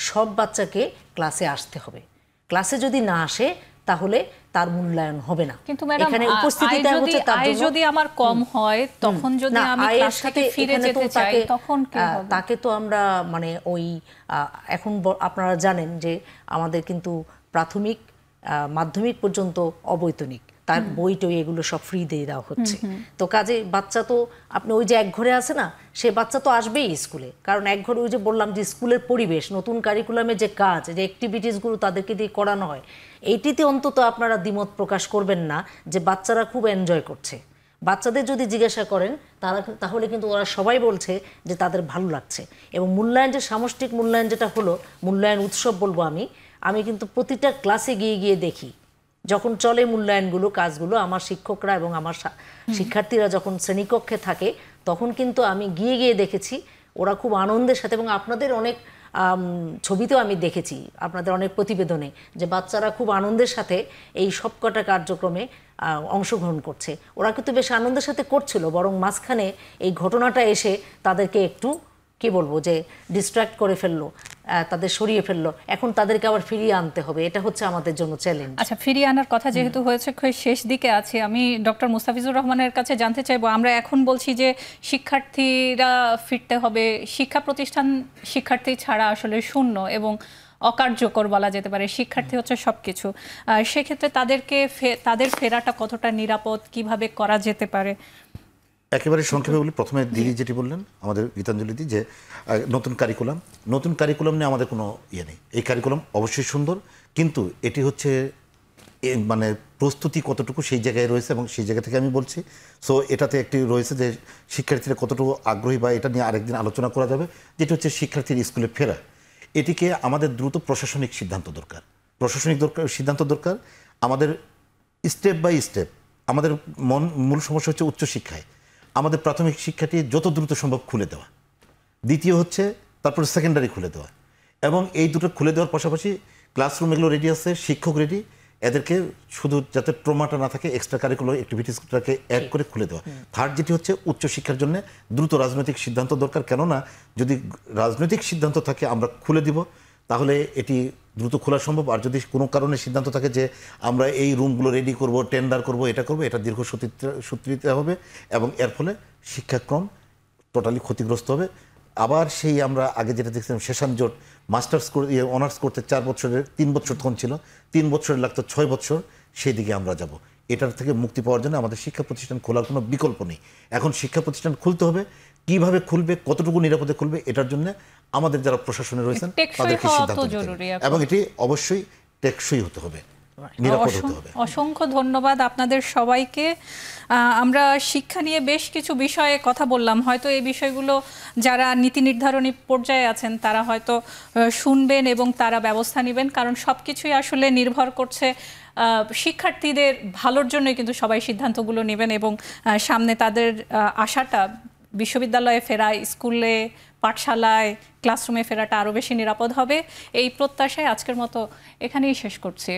সব বাচ্চাকে ক্লাসে আসতে হবে। ক্লাসে যদি না আসে তাহলে তার মূল্যায়ন হবে না। কিন্তু ম্যাডাম, উপস্থিতিটা হচ্ছে তার জন্য যদি আমার কম হয়, তখন যদি আমি ক্লাস থেকে ফিরে যেতে চাই তখন কি হবে? তাকে তো আমরা মানে ওই এখন আপনারা জানেন যে আমাদের কিন্তু প্রাথমিক মাধ্যমিক পর্যন্ত অবৈতনিক, তার বই টই এগুলো সব ফ্রি দিয়ে দেওয়া হচ্ছে। তো কাজে বাচ্চা তো আপনি ওই যে এক ঘরে আছে না, সে বাচ্চা তো আসবেই স্কুলে, কারণ এক ঘরে ওই যে বললাম যে স্কুলের পরিবেশ, নতুন কারিকুলামে যে কাজ, যে অ্যাক্টিভিটিসগুলো তাদেরকে দিয়ে করানো হয়, এইটিতে অন্তত আপনারা দ্বিমত প্রকাশ করবেন না যে বাচ্চারা খুব এনজয় করছে। বাচ্চাদের যদি জিজ্ঞাসা করেন তাহলে কিন্তু ওরা সবাই বলছে যে তাদের ভালো লাগছে। এবং মূল্যায়ন, যে সামষ্টিক মূল্যায়ন যেটা হলো, মূল্যায়ন উৎসব বলবো আমি কিন্তু প্রতিটা ক্লাসে গিয়ে গিয়ে দেখি, যখন চলে মূল্যায়নগুলো, কাজগুলো, আমার শিক্ষকরা এবং আমার শিক্ষার্থীরা যখন শ্রেণীকক্ষে থাকে, তখন কিন্তু আমি গিয়ে গিয়ে দেখেছি ওরা খুব আনন্দের সাথে, এবং আপনাদের অনেক ছবিতেও আমি দেখেছি, আপনাদের অনেক প্রতিবেদনে, যে বাচ্চারা খুব আনন্দের সাথে এই সবকটা কার্যক্রমে অংশগ্রহণ করছে। ওরা কিন্তু বেশ আনন্দের সাথে করছিল, বরং মাঝখানে এই ঘটনাটা এসে তাদেরকে একটু কি বলবো যে ডিস্ট্র্যাক্ট করে ফেললো, তাদের সরিয়ে ফেললো। এখন তাদেরকে আবার ফিরিয়ে আনতে হবে, এটা হচ্ছে আমাদের জন্য চ্যালেঞ্জ। আচ্ছা, ফিরিয়ে আনার কথা যেহেতু হয়েছে, শেষ দিকে আছি, আমি ডক্টর মুস্তাফিজুর রহমানের কাছে জানতে চাইবো, আমরা এখন বলছি যে শিক্ষার্থীরা ফিরতে হবে, শিক্ষা প্রতিষ্ঠান শিক্ষার্থী ছাড়া আসলে শূন্য এবং অকার্যকর বলা যেতে পারে, শিক্ষার্থী হচ্ছে সবকিছু, সেক্ষেত্রে তাদের ফেরাটা কতটা নিরাপদ, কিভাবে করা যেতে পারে? একেবারে সংক্ষেপে বলি, প্রথমে দিদি যেটি বললেন আমাদের গীতাঞ্জলিদি, যে নতুন কারিকুলাম নিয়ে আমাদের কোনো ইয়ে নেই। এই কারিকুলাম অবশ্যই সুন্দর, কিন্তু এটি হচ্ছে মানে প্রস্তুতি কতটুকু সেই জায়গায় রয়েছে, এবং সেই জায়গা থেকে আমি বলছি। সো এটাতে একটি রয়েছে যে শিক্ষার্থীরা কতটুকু আগ্রহী, বা এটা নিয়ে আরেকদিন আলোচনা করা যাবে, যেটি হচ্ছে শিক্ষার্থীর স্কুলে ফেরা। এটিকে আমাদের দ্রুত প্রশাসনিক সিদ্ধান্ত দরকার। আমাদের স্টেপ বাই স্টেপ, আমাদের মূল সমস্যা হচ্ছে উচ্চশিক্ষায় আমাদের প্রাথমিক শিক্ষাটি যত দ্রুত সম্ভব খুলে দেওয়া, দ্বিতীয় হচ্ছে তারপর সেকেন্ডারি খুলে দেওয়া, এবং এই দুটো খুলে দেওয়ার পাশাপাশি ক্লাসরুম এগুলো রেডি আছে, শিক্ষক রেডি, এদেরকে শুধু যাতে ট্রমাটা না থাকে এক্সট্রা কারিকুলার অ্যাক্টিভিটিসটাকে অ্যাড করে খুলে দেওয়া। থার্ড যেটি হচ্ছে উচ্চশিক্ষার জন্য দ্রুত রাজনৈতিক সিদ্ধান্ত দরকার, কেননা যদি রাজনৈতিক সিদ্ধান্ত থাকে আমরা খুলে দিব তাহলে এটি দ্রুত খোলা সম্ভব। আর যদি কোনো কারণে সিদ্ধান্ত থাকে যে আমরা এই রুমগুলো রেডি করব, টেন্ডার করব, এটা করব, এটা দীর্ঘসূত্রিতা হবে এবং এর ফলে শিক্ষাক্রম টোটালি ক্ষতিগ্রস্ত হবে। আবার সেই আমরা আগে যেটা দেখছিলাম সেশন জোট, মাস্টার্স অনার্স করতে 4 বছরের 3 বছর তখন ছিল, 3 বছরের লাগতো 6 বছর, সেই দিকে আমরা যাব। এটার থেকে মুক্তি পাওয়ার জন্য আমাদের শিক্ষা প্রতিষ্ঠান খোলার কোনো বিকল্প নেই। এখন শিক্ষা প্রতিষ্ঠান খুলতে হবে, কিভাবে খুলবে, কতটুকু নিরাপদে খুলবে, এটার জন্য আমাদের যারা প্রশাসনে রয়েছেন তাদেরকে সিদ্ধান্ত নিতে হবে এবং এটি অবশ্যই টেকসই হতে হবে, নিরাপদ হতে হবে। অসংখ্য ধন্যবাদ আপনাদের সবাইকে। আমরা শিক্ষা নিয়ে বেশ কিছু বিষয়ে কথা বললাম, হয়তো এই বিষয়গুলো যারা নীতি নির্ধারণী পর্যায়ে আছেন তারা হয়তো শুনবেন এবং তারা ব্যবস্থা নেবেন, কারণ সব কিছুই আসলে নির্ভর করছে শিক্ষার্থীদের ভালোর জন্যই কিন্তু সবাই সিদ্ধান্তগুলো নেবেন এবং সামনে তাদের আশাটা বিশ্ববিদ্যালয়ে ফেরা, স্কুলে, পাঠশালায়, ক্লাসরুমে ফেরাটা আরও বেশি নিরাপদ হবে। এই প্রত্যাশায় আজকের মতো এখানেই শেষ করছি।